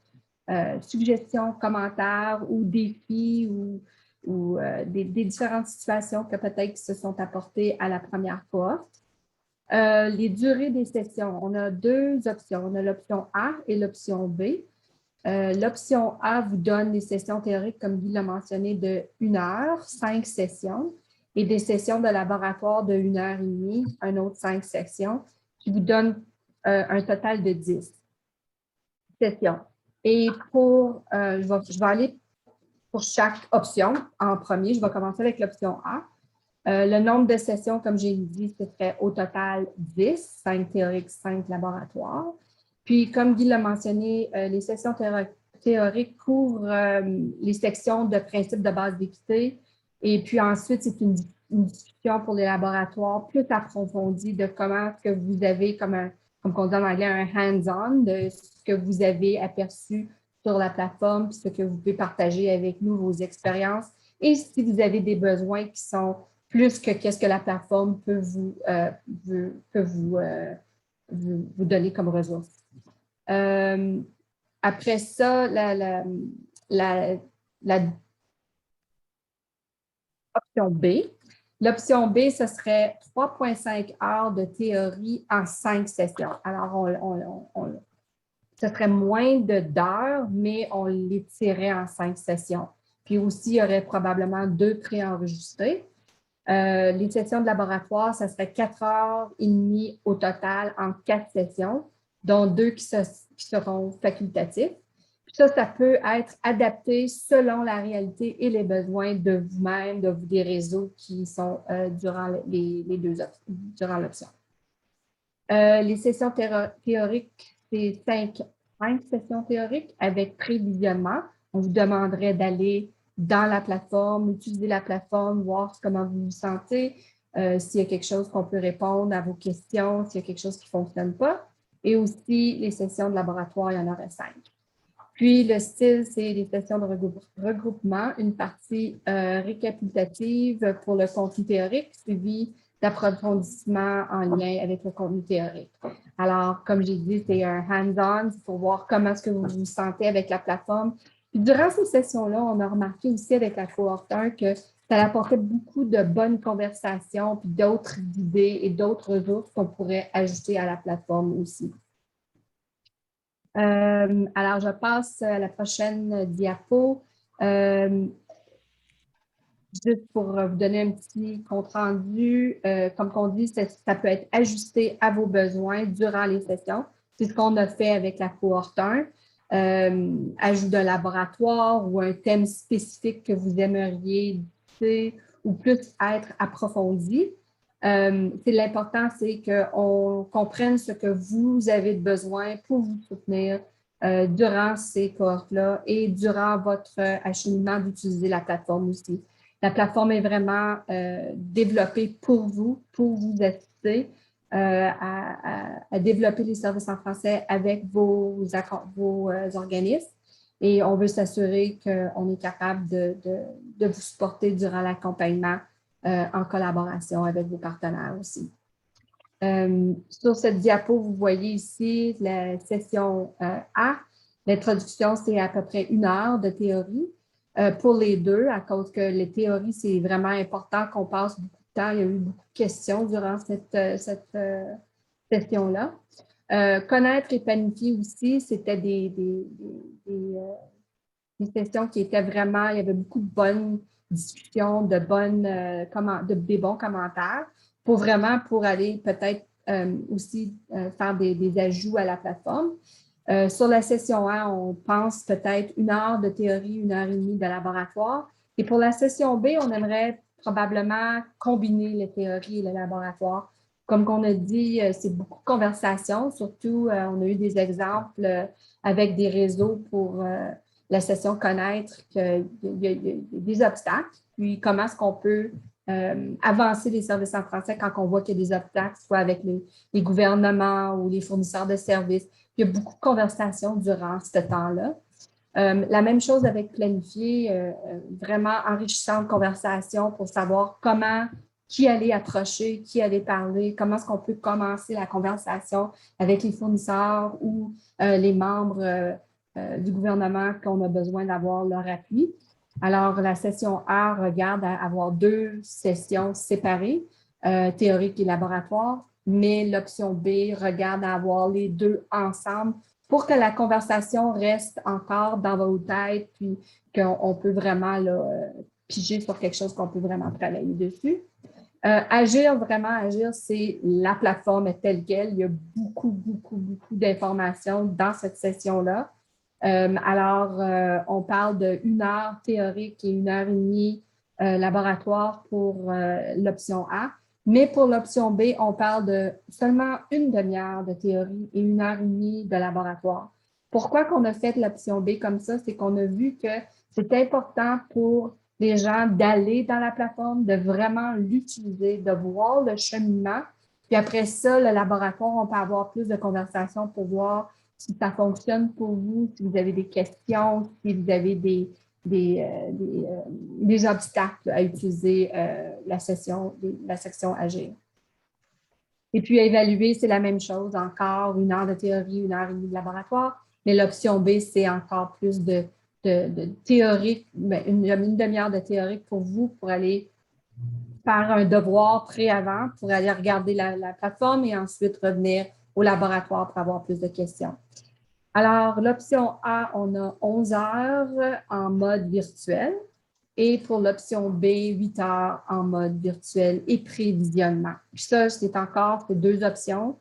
suggestions, commentaires ou défis ou des différentes situations que peut-être se sont apportées à la première cohorte. Les durées des sessions, on a 2 options. On a l'option A et l'option B. L'option A vous donne des sessions théoriques, comme Guy l'a mentionné, de 1 heure, 5 sessions, et des sessions de laboratoire de 1 heure et demie, un autre 5 sessions, qui vous donne un total de 10 sessions. Et je vais aller pour chaque option en premier. Je vais commencer avec l'option A. Le nombre de sessions, comme j'ai dit, ce serait au total 10, 5 théoriques, 5 laboratoires. Puis, comme Guy l'a mentionné, les sessions théoriques couvrent les sections de principes de base d'équité. Et puis ensuite, c'est une discussion pour les laboratoires plus approfondie de comment est-ce que vous avez, comme on dit en anglais, un hands-on de ce que vous avez aperçu sur la plateforme, puis ce que vous pouvez partager avec nous, vos expériences. Et si vous avez des besoins qui sont plus que qu'est-ce que la plateforme peut vous donner comme ressources. Après ça, option B. L'option B, ce serait 3,5 heures de théorie en 5 sessions. Alors, ce serait moins d'heures, mais on l'étirerait en 5 sessions. Puis aussi, il y aurait probablement 2 préenregistrés. Les sessions de laboratoire, ça serait 4h30 au total en 4 sessions, dont 2 qui seront facultatifs. Puis ça peut être adapté selon la réalité et les besoins de vous-même, des réseaux qui sont durant durant l'option. Les sessions théoriques, c'est 5 sessions théoriques avec prévisionnement. On vous demanderait d'aller dans la plateforme, utiliser la plateforme, voir comment vous vous sentez, s'il y a quelque chose qu'on peut répondre à vos questions, s'il y a quelque chose qui ne fonctionne pas. Et aussi, les sessions de laboratoire, il y en aurait 5. Puis, le style, c'est les sessions de regroupement, une partie récapitulative pour le contenu théorique, suivi d'approfondissement en lien avec le contenu théorique. Alors, comme j'ai dit, c'est un hands-on pour voir comment est-ce que vous vous sentez avec la plateforme. Puis, durant ces sessions-là, on a remarqué aussi avec la cohorte 1 que ça apportait beaucoup de bonnes conversations, puis d'autres idées et d'autres ressources qu'on pourrait ajouter à la plateforme aussi. Alors, je passe à la prochaine diapo. Juste pour vous donner un petit compte-rendu, comme on dit, ça peut être ajusté à vos besoins durant les sessions. C'est ce qu'on a fait avec la cohorte 1. Ajout d'un laboratoire ou un thème spécifique que vous aimeriez ou plus être approfondi. L'important, c'est qu'on comprenne ce que vous avez de besoin pour vous soutenir durant ces cohortes-là et durant votre acheminement d'utiliser la plateforme aussi. La plateforme est vraiment développée pour vous assister à développer les services en français avec vos organismes. Et on veut s'assurer qu'on est capable de vous supporter durant l'accompagnement en collaboration avec vos partenaires aussi. Sur cette diapo, vous voyez ici la session A. L'introduction, c'est à peu près 1 heure de théorie pour les deux, à cause que les théories, c'est vraiment important qu'on passe beaucoup de temps. Il y a eu beaucoup de questions durant cette session-là. Connaître et planifier aussi, c'était des sessions qui étaient vraiment, il y avait beaucoup de bonnes discussions, des bons commentaires pour aller peut-être aussi faire des ajouts à la plateforme. Sur la session 1, on pense peut-être 1 heure de théorie, 1h30 de laboratoire. Et pour la session B, on aimerait probablement combiner les théories et le laboratoire. Comme on a dit, c'est beaucoup de conversations, surtout on a eu des exemples avec des réseaux pour la session connaître qu'il y a des obstacles, puis comment est-ce qu'on peut avancer les services en français quand on voit qu'il y a des obstacles, soit avec les gouvernements ou les fournisseurs de services. Il y a beaucoup de conversations durant ce temps-là. La même chose avec planifier, vraiment enrichissante conversation pour savoir qui allait approcher, qui allait parler, comment est-ce qu'on peut commencer la conversation avec les fournisseurs ou les membres du gouvernement qu'on a besoin d'avoir leur appui. Alors, la session A regarde à avoir 2 sessions séparées, théorique et laboratoire, mais l'option B regarde à avoir les 2 ensemble pour que la conversation reste encore dans votre tête, puis qu'on peut vraiment piger sur quelque chose qu'on peut vraiment travailler dessus. Agir, c'est la plateforme est telle qu'elle. Il y a beaucoup d'informations dans cette session-là. On parle de 1 heure théorique et 1h30 laboratoire pour l'option A. Mais pour l'option B, on parle de seulement une demi-heure de théorie et 1 heure et demie de laboratoire. Pourquoi qu'on a fait l'option B comme ça? C'est qu'on a vu que c'est important pour les gens d'aller dans la plateforme, de vraiment l'utiliser, de voir le cheminement. Puis après ça, le laboratoire, on peut avoir plus de conversations pour voir si ça fonctionne pour vous, si vous avez des questions, si vous avez des obstacles à utiliser la section Agir. Et puis, à évaluer, c'est la même chose, encore 1 heure de théorie, 1 heure et demie de laboratoire, mais l'option B, c'est encore plus de théorique, une demi-heure de théorique pour vous, pour aller faire un devoir avant, pour aller regarder la plateforme et ensuite revenir au laboratoire pour avoir plus de questions. Alors, l'option A, on a 11 heures en mode virtuel et pour l'option B, 8 heures en mode virtuel et prévisionnement. Puis ça, c'est encore ces 2 options.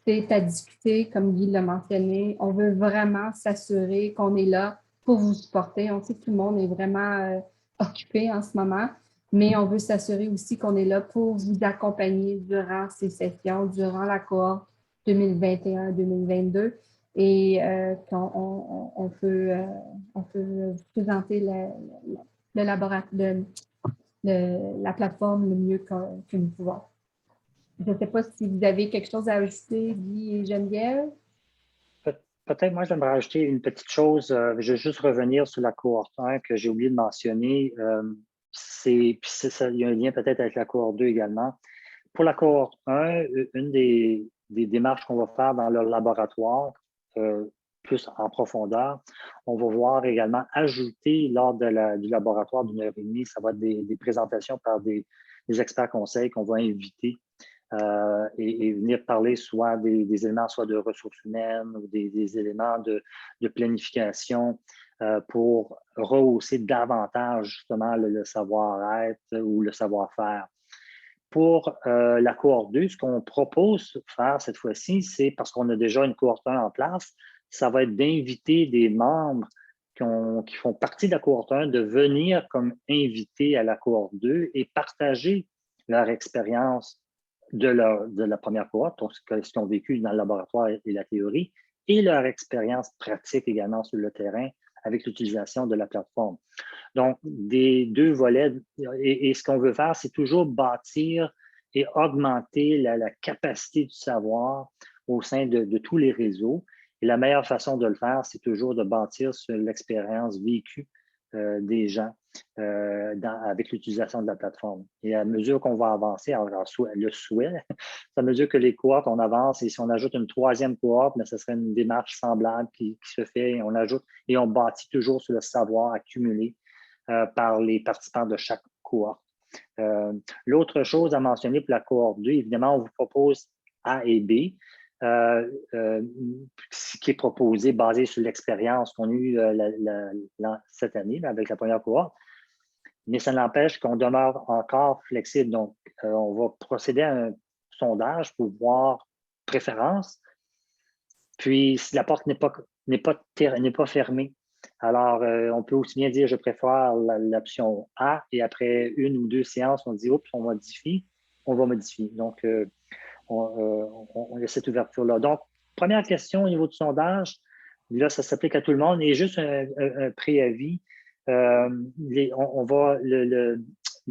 C'est à discuter, comme Guy l'a mentionné. On veut vraiment s'assurer qu'on est là pour vous supporter. On sait que tout le monde est vraiment occupé en ce moment, mais on veut s'assurer aussi qu'on est là pour vous accompagner durant ces sessions, durant la cohorte 2021-2022. Et qu'on peut vous présenter la plateforme le mieux que nous pouvons. Je ne sais pas si vous avez quelque chose à ajouter, Guy et Geneviève. Peut-être, moi, j'aimerais rajouter une petite chose. Je vais juste revenir sur la cohorte 1 que j'ai oublié de mentionner. Il y a un lien peut-être avec la cohorte 2 également. Pour la cohorte 1, une des démarches qu'on va faire dans le laboratoire, plus en profondeur, on va voir également ajouter lors du laboratoire d'1 heure et demie, ça va être des présentations par des experts conseils qu'on va inviter et venir parler soit des éléments soit de ressources humaines ou des éléments de planification pour rehausser davantage justement le savoir-être ou le savoir-faire. Pour la cohorte 2, ce qu'on propose de faire cette fois-ci, c'est parce qu'on a déjà une cohorte 1 en place, ça va être d'inviter des membres qui font partie de la cohorte 1 de venir comme invités à la cohorte 2 et partager leur expérience de la première cohorte, donc ce qu'ils ont vécu dans le laboratoire et la théorie, et leur expérience pratique également sur le terrain avec l'utilisation de la plateforme. Donc, des 2 volets, et ce qu'on veut faire, c'est toujours bâtir et augmenter la capacité du savoir au sein de tous les réseaux. Et la meilleure façon de le faire, c'est toujours de bâtir sur l'expérience vécue des gens avec l'utilisation de la plateforme. Et à mesure qu'on va avancer, alors le souhait, à mesure que les cohortes, on avance, et si on ajoute une 3e cohorte, mais ce serait une démarche semblable qui se fait, et on ajoute et on bâtit toujours sur le savoir accumulé par les participants de chaque cohorte. L'autre chose à mentionner pour la cohorte 2, évidemment, on vous propose A et B, ce qui est proposé basé sur l'expérience qu'on a eue cette année avec la première cohorte, mais ça n'empêche qu'on demeure encore flexible. Donc, on va procéder à un sondage pour voir préférence, puis si la porte n'est pas fermée, alors on peut aussi bien dire je préfère l'option A et après 1 ou 2 séances, on dit oups, on va modifier. Donc, on a cette ouverture-là. Donc, première question au niveau du sondage, là, ça s'applique à tout le monde. Et juste un préavis, les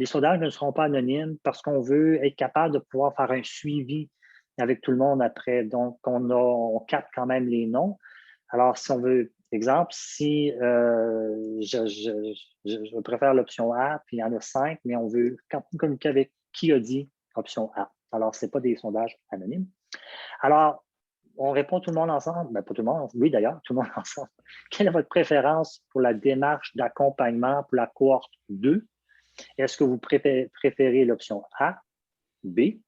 sondages ne seront pas anonymes parce qu'on veut être capable de pouvoir faire un suivi avec tout le monde après. Donc, on capte quand même les noms. Alors, si on veut, exemple, si je préfère l'option A, puis il y en a 5, mais on veut communiquer avec qui a dit option A. Alors, ce n'est pas des sondages anonymes. Alors, on répond tout le monde ensemble. Bien, pas tout le monde, oui d'ailleurs, tout le monde ensemble. Quelle est votre préférence pour la démarche d'accompagnement pour la cohorte 2? Est-ce que vous préférez l'option A, B,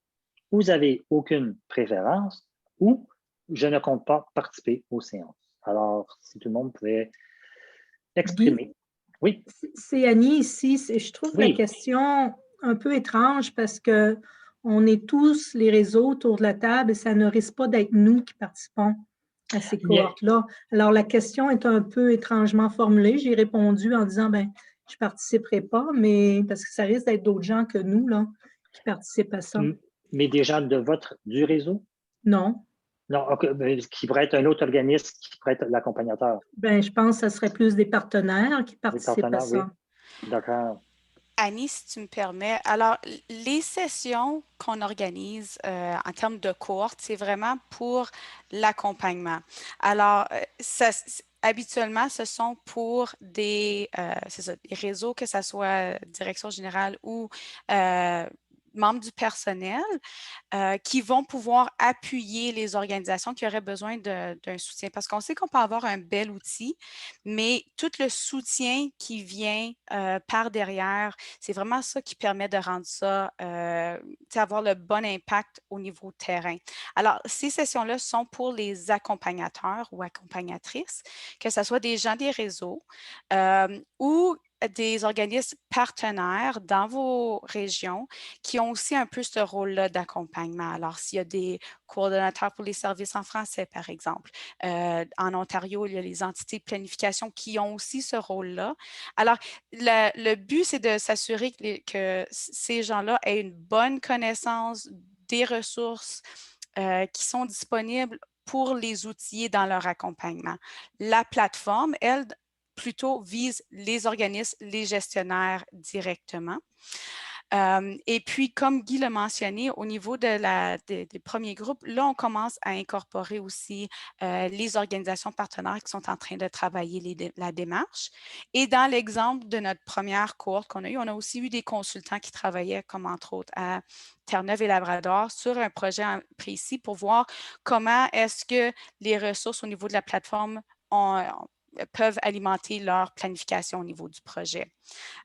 vous n'avez aucune préférence ou je ne compte pas participer aux séances? Alors, si tout le monde pouvait exprimer. Oui. C'est Annie ici. Je trouve la question un peu étrange parce que on est tous les réseaux autour de la table et ça ne risque pas d'être nous qui participons à ces cohortes-là. Alors, la question est un peu étrangement formulée. J'ai répondu en disant, ben, je ne participerai pas, mais parce que ça risque d'être d'autres gens que nous là, qui participent à ça. Mais des gens du réseau? Non. Non, qui pourrait être un autre organisme qui pourrait être l'accompagnateur. Ben, je pense que ce serait plus des partenaires qui participent à ça. Oui. D'accord. Annie, si tu me permets, alors les sessions qu'on organise en termes de cohorte, c'est vraiment pour l'accompagnement. Alors, habituellement, ce sont pour des réseaux, que ce soit direction générale ou membres du personnel qui vont pouvoir appuyer les organisations qui auraient besoin d'un soutien. Parce qu'on sait qu'on peut avoir un bel outil, mais tout le soutien qui vient par derrière, c'est vraiment ça qui permet de rendre ça, avoir le bon impact au niveau terrain. Alors, ces sessions-là sont pour les accompagnateurs ou accompagnatrices, que ce soit des gens des réseaux ou des organismes partenaires dans vos régions qui ont aussi un peu ce rôle-là d'accompagnement. Alors, s'il y a des coordonnateurs pour les services en français, par exemple. En Ontario, il y a les entités de planification qui ont aussi ce rôle-là. Alors, le but, c'est de s'assurer que ces gens-là aient une bonne connaissance des ressources qui sont disponibles pour les outiller dans leur accompagnement. La plateforme, elle, plutôt vise les organismes, les gestionnaires directement. Et puis, comme Guy l'a mentionné, au niveau des premiers groupes, là, on commence à incorporer aussi les organisations partenaires qui sont en train de travailler la démarche. Et dans l'exemple de notre première cohorte qu'on a eue, on a aussi eu des consultants qui travaillaient, comme entre autres à Terre-Neuve et Labrador, sur un projet précis pour voir comment est-ce que les ressources au niveau de la plateforme peuvent alimenter leur planification au niveau du projet.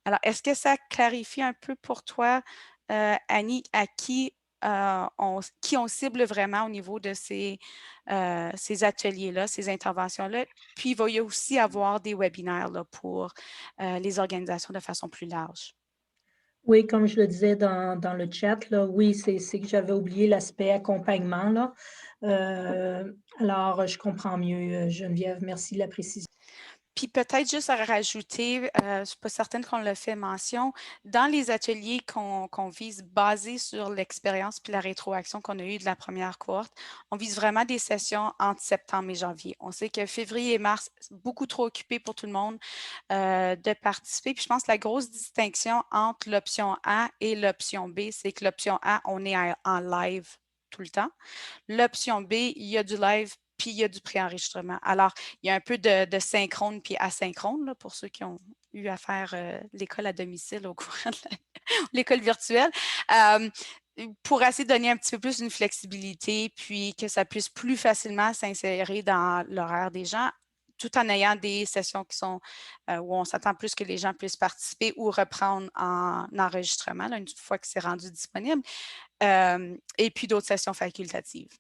Alors, est-ce que ça clarifie un peu pour toi, Annie, à qui on cible vraiment au niveau de ces ateliers-là, ces interventions-là? Puis, il va y aussi avoir des webinaires là, pour les organisations de façon plus large. Oui, comme je le disais dans le chat, là, oui, c'est que j'avais oublié l'aspect accompagnement. Là. Alors, je comprends mieux, Geneviève. Merci de la précision. Puis peut-être juste à rajouter, je ne suis pas certaine qu'on le fait mention, dans les ateliers qu'on vise basés sur l'expérience puis la rétroaction qu'on a eue de la première cohorte, on vise vraiment des sessions entre septembre et janvier. On sait que février et mars, c'est beaucoup trop occupé pour tout le monde de participer. Puis je pense que la grosse distinction entre l'option A et l'option B, c'est que l'option A, on est en live tout le temps. L'option B, il y a du live puis il y a du préenregistrement. Alors, il y a un peu de synchrone puis asynchrone là, pour ceux qui ont eu à faire l'école à domicile au courant de l'école virtuelle. Pour essayer de donner un petit peu plus une flexibilité, puis que ça puisse plus facilement s'insérer dans l'horaire des gens, tout en ayant des sessions qui sont où on s'attend plus que les gens puissent participer ou reprendre en enregistrement, là, une fois que c'est rendu disponible, et puis d'autres sessions facultatives.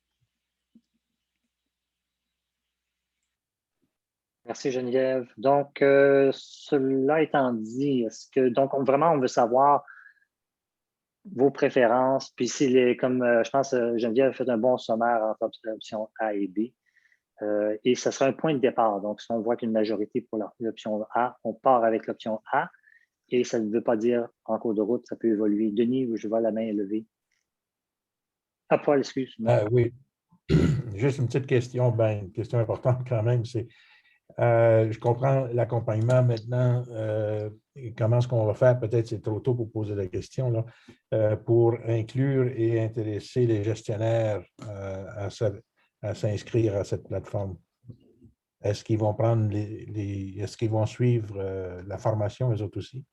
Merci Geneviève. Donc, cela étant dit, est-ce que, donc, vraiment, on veut savoir vos préférences, puis comme je pense Geneviève a fait un bon sommaire entre l'option A et B, et ce sera un point de départ. Donc, si on voit qu'une majorité pour l'option A, on part avec l'option A, et ça ne veut pas dire en cours de route, ça peut évoluer. Denis, je vois la main levée. Ah, Paul, excuse-moi. Oui, juste une petite question, une question importante quand même, c'est je comprends l'accompagnement maintenant. Comment est-ce qu'on va faire? Peut-être c'est trop tôt pour poser la question, là, pour inclure et intéresser les gestionnaires à s'inscrire à cette plateforme. Est-ce qu'ils vont prendre est-ce qu'ils vont suivre la formation, eux autres aussi?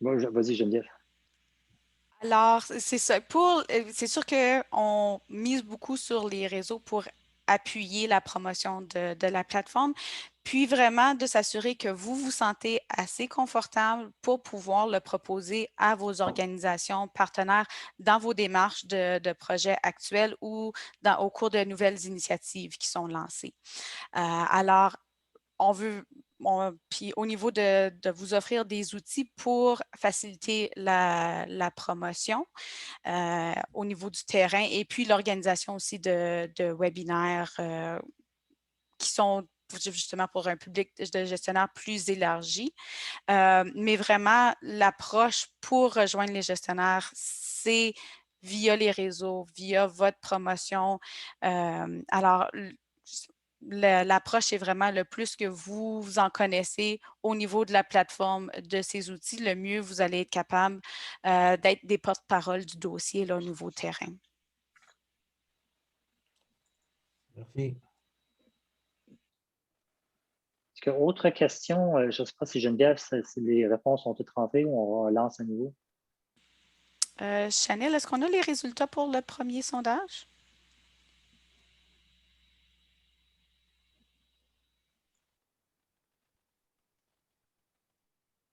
Vas-y, Geneviève. Alors, c'est ça. C'est sûr qu'on mise beaucoup sur les réseaux pour appuyer la promotion de la plateforme, puis vraiment de s'assurer que vous vous sentez assez confortable pour pouvoir le proposer à vos organisations partenaires dans vos démarches de projets actuels ou au cours de nouvelles initiatives qui sont lancées. Alors, on veut, puis au niveau de vous offrir des outils pour faciliter la promotion au niveau du terrain et puis l'organisation aussi de webinaires qui sont justement pour un public de gestionnaires plus élargi. Mais vraiment, l'approche pour rejoindre les gestionnaires, c'est via les réseaux, via votre promotion. Alors, l'approche est vraiment le plus que vous en connaissez au niveau de la plateforme de ces outils, le mieux vous allez être capable d'être des porte-parole du dossier là, au niveau terrain. Merci. Est-ce qu'il y a autre question? Je ne sais pas si Geneviève, si les réponses sont toutes rentrées ou on relance à nouveau. Chanel, est-ce qu'on a les résultats pour le premier sondage?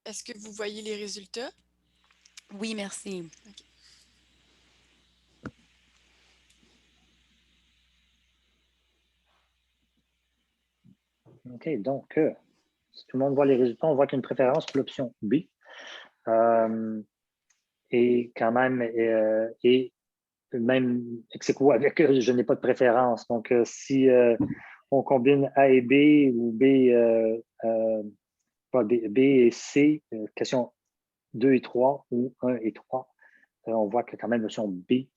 Est-ce que vous voyez les résultats? Oui, merci. Okay. OK, donc, si tout le monde voit les résultats, on voit qu'il y a une préférence pour l'option B. Et quand même, et même ex aequo avec je n'ai pas de préférence. Donc, si on combine A et B ou B et C, question 2 et 3 ou 1 et 3, on voit que quand même l'option B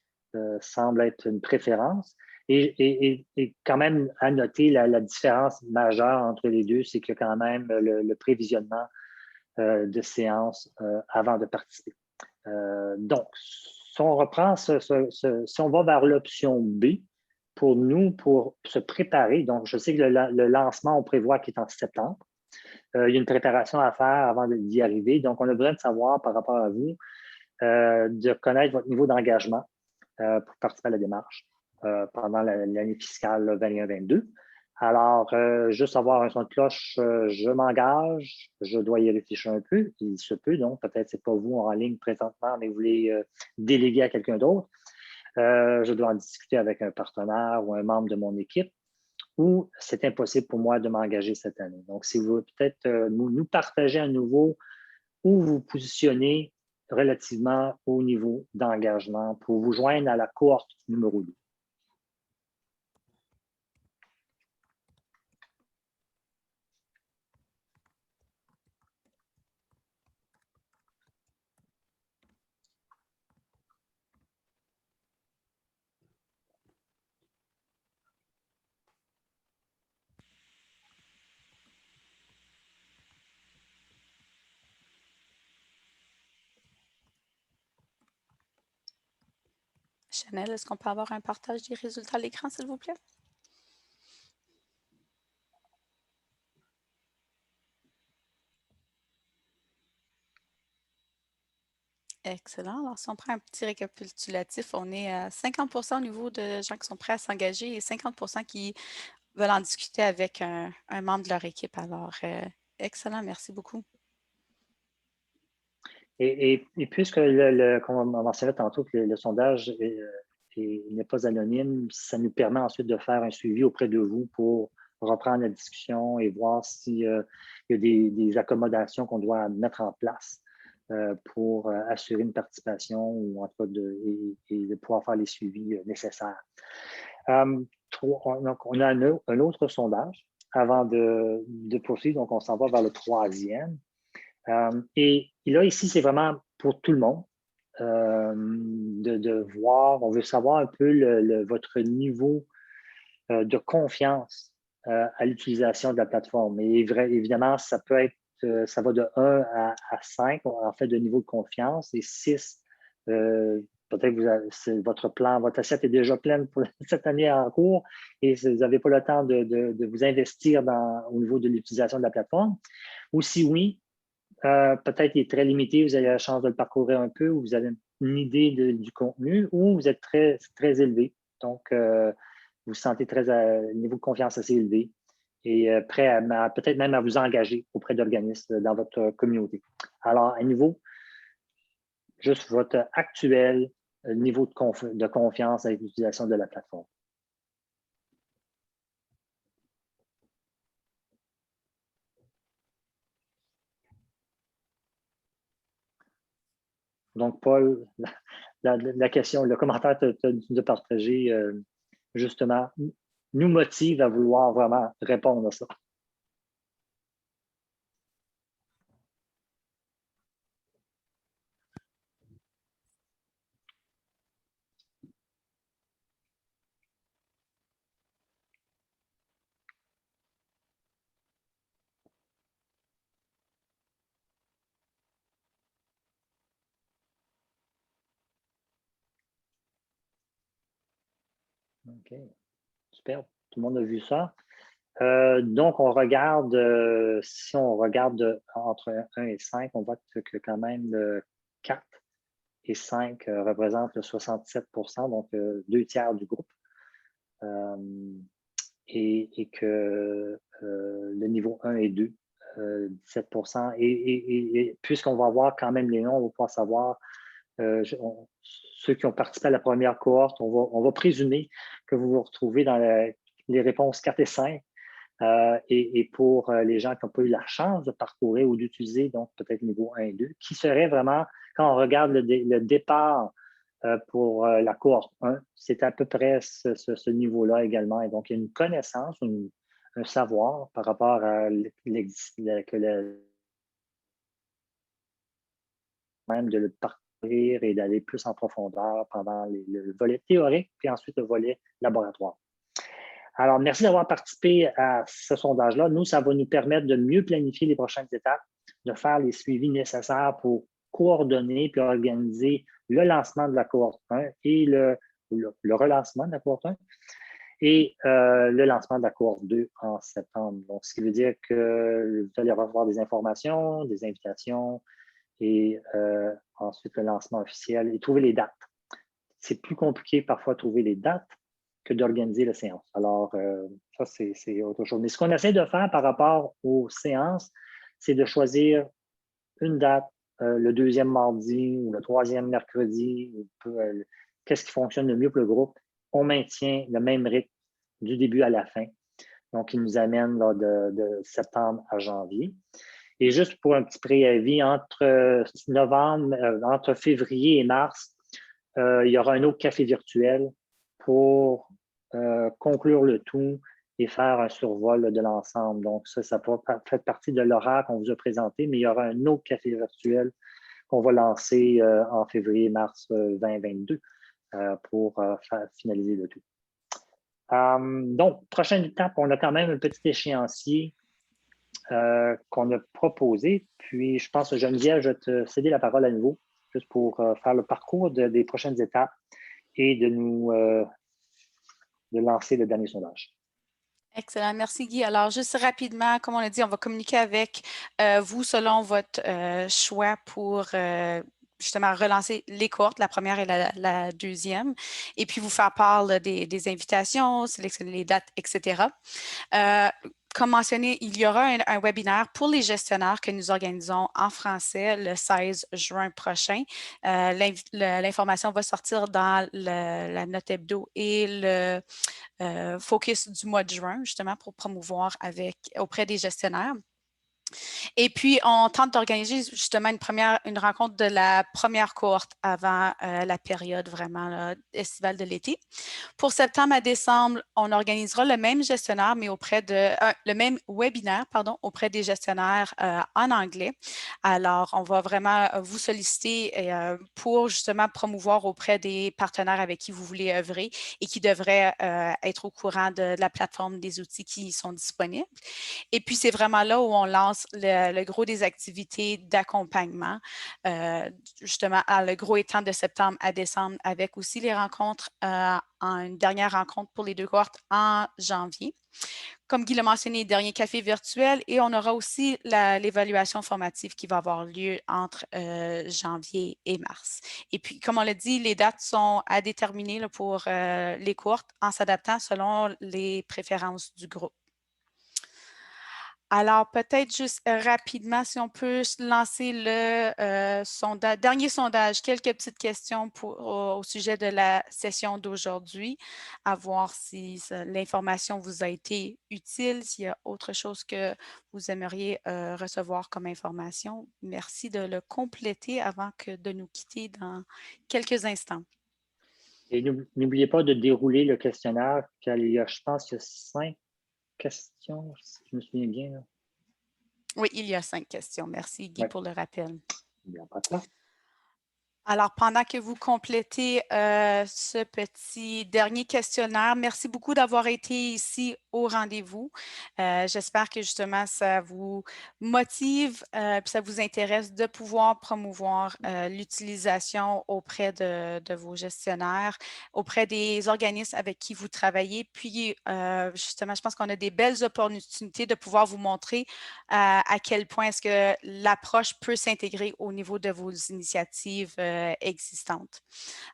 semble être une préférence. Et quand même, à noter la différence majeure entre les deux, c'est qu'il y a quand même le prévisionnement de séances avant de participer. Donc, si on reprend, si on va vers l'option B, pour nous, pour se préparer, donc je sais que le lancement, on prévoit qu'il est en septembre. Il y a une préparation à faire avant d'y arriver. Donc, on a besoin de savoir par rapport à vous, de connaître votre niveau d'engagement pour participer à la démarche pendant l'année fiscale 21-22. Alors, juste avoir un son de cloche, je m'engage, je dois y réfléchir un peu, il se peut, donc peut-être ce n'est pas vous en ligne présentement, mais vous voulez déléguer à quelqu'un d'autre. Je dois en discuter avec un partenaire ou un membre de mon équipe, ou c'est impossible pour moi de m'engager cette année. Donc, si vous voulez peut-être nous partager à nouveau où vous positionnez relativement au niveau d'engagement pour vous joindre à la cohorte numéro 2. Chanel, est-ce qu'on peut avoir un partage des résultats à l'écran, s'il vous plaît? Excellent. Alors, si on prend un petit récapitulatif, on est à 50% au niveau de gens qui sont prêts à s'engager et 50% qui veulent en discuter avec un membre de leur équipe. Alors, excellent. Merci beaucoup. Et puisque, comme on mentionnait tantôt, que le sondage n'est pas anonyme, ça nous permet ensuite de faire un suivi auprès de vous pour reprendre la discussion et voir s'il y a des accommodations qu'on doit mettre en place pour assurer une participation ou en tout cas de pouvoir faire les suivis nécessaires. Donc, on a un autre sondage avant de poursuivre, donc on s'en va vers le troisième. Et là, ici, c'est vraiment pour tout le monde de voir, on veut savoir un peu votre niveau de confiance à l'utilisation de la plateforme. Et évidemment, ça peut être, ça va de 1 à 5, en fait, de niveau de confiance, et 6, peut-être que votre plan, votre assiette est déjà pleine pour cette année en cours et vous n'avez pas le temps de vous investir au niveau de l'utilisation de la plateforme. Ou si oui, peut-être qu'il est très limité, vous avez la chance de le parcourir un peu, ou vous avez une idée du contenu, ou vous êtes très, très élevé. Donc, vous sentez un niveau de confiance assez élevé et prêt peut-être même à vous engager auprès d'organismes dans votre communauté. Alors, à niveau, juste votre actuel niveau de confiance avec l'utilisation de la plateforme. Donc, Paul, la question, le commentaire que tu as partagé, justement, nous motive à vouloir vraiment répondre à ça. OK. Super. Tout le monde a vu ça. Donc, on regarde, si on regarde entre 1 et 5, on voit que quand même 4 et 5 représentent le 67 %, donc 2 tiers du groupe. Et que le niveau 1 et 2, 17 %. Et puisqu'on va voir quand même les noms, on va pouvoir savoir ceux qui ont participé à la première cohorte, on va présumer que vous vous retrouvez dans les réponses 4 et 5. Et pour les gens qui n'ont pas eu la chance de parcourir ou d'utiliser, donc peut-être niveau 1 et 2, qui serait vraiment, quand on regarde le départ pour la cohorte 1, c'est à peu près ce niveau-là également. Et donc, il y a une connaissance, un savoir par rapport à même de le parcourir et d'aller plus en profondeur pendant le volet théorique, puis ensuite le volet laboratoire. Alors, merci d'avoir participé à ce sondage-là. Nous, ça va nous permettre de mieux planifier les prochaines étapes, de faire les suivis nécessaires pour coordonner puis organiser le lancement de la cohorte 1 et le relancement de la cohorte 1 et le lancement de la cohorte 2 en septembre. Donc, ce qui veut dire que vous allez recevoir des informations, des invitations et ensuite le lancement officiel et trouver les dates. C'est plus compliqué parfois de trouver les dates que d'organiser la séance. Alors, ça, c'est autre chose. Mais ce qu'on essaie de faire par rapport aux séances, c'est de choisir une date, le deuxième mardi ou le troisième mercredi, qu'est-ce qui fonctionne le mieux pour le groupe. On maintient le même rythme du début à la fin. Donc, il nous amène là, de septembre à janvier. Et juste pour un petit préavis, entre février et mars, il y aura un autre café virtuel pour conclure le tout et faire un survol de l'ensemble. Donc, ça fait partie de l'horaire qu'on vous a présenté, mais il y aura un autre café virtuel qu'on va lancer en février-mars 2022 pour finaliser le tout. Donc, prochaine étape, on a quand même un petit échéancier qu'on a proposé. Puis, je pense, Geneviève, je vais te céder la parole à nouveau, juste pour faire le parcours des prochaines étapes et de lancer le dernier sondage. Excellent. Merci, Guy. Alors, juste rapidement, comme on l'a dit, on va communiquer avec vous selon votre choix pour justement relancer les cohortes, la première et la deuxième, et puis vous faire part là, des invitations, sélectionner les dates, etc. Comme mentionné, il y aura un webinaire pour les gestionnaires que nous organisons en français le 16 juin prochain. L'information va sortir dans la note hebdo et le focus du mois de juin, justement, pour promouvoir auprès des gestionnaires. Et puis, on tente d'organiser justement une rencontre de la première cohorte avant la période vraiment là, estivale de l'été. Pour septembre à décembre, on organisera le même gestionnaire, mais le même webinaire, auprès des gestionnaires en anglais. Alors, on va vraiment vous solliciter pour justement promouvoir auprès des partenaires avec qui vous voulez œuvrer et qui devraient être au courant de la plateforme des outils qui sont disponibles. Et puis, c'est vraiment là où on lance le gros des activités d'accompagnement, justement, le gros étant de septembre à décembre, avec aussi les rencontres, une dernière rencontre pour les 2 cohortes en janvier. Comme Guy l'a mentionné, dernier café virtuel et on aura aussi l'évaluation formative qui va avoir lieu entre janvier et mars. Et puis, comme on l'a dit, les dates sont à déterminer là, pour les cohortes en s'adaptant selon les préférences du groupe. Alors, peut-être juste rapidement, si on peut lancer le dernier sondage, quelques petites questions au sujet de la session d'aujourd'hui, à voir si l'information vous a été utile, s'il y a autre chose que vous aimeriez recevoir comme information. Merci de le compléter avant de nous quitter dans quelques instants. Et n'oubliez pas de dérouler le questionnaire, je pense qu'il y a 5 questions, si je me souviens bien. Là. Oui, il y a 5 questions. Merci, Guy, pour le rappel. Bien, pas de temps. Alors, pendant que vous complétez ce petit dernier questionnaire, merci beaucoup d'avoir été ici au rendez-vous. J'espère que justement, ça vous motive et ça vous intéresse de pouvoir promouvoir l'utilisation auprès de vos gestionnaires, auprès des organismes avec qui vous travaillez. Puis, justement, je pense qu'on a des belles opportunités de pouvoir vous montrer à quel point est-ce que l'approche peut s'intégrer au niveau de vos initiatives existantes.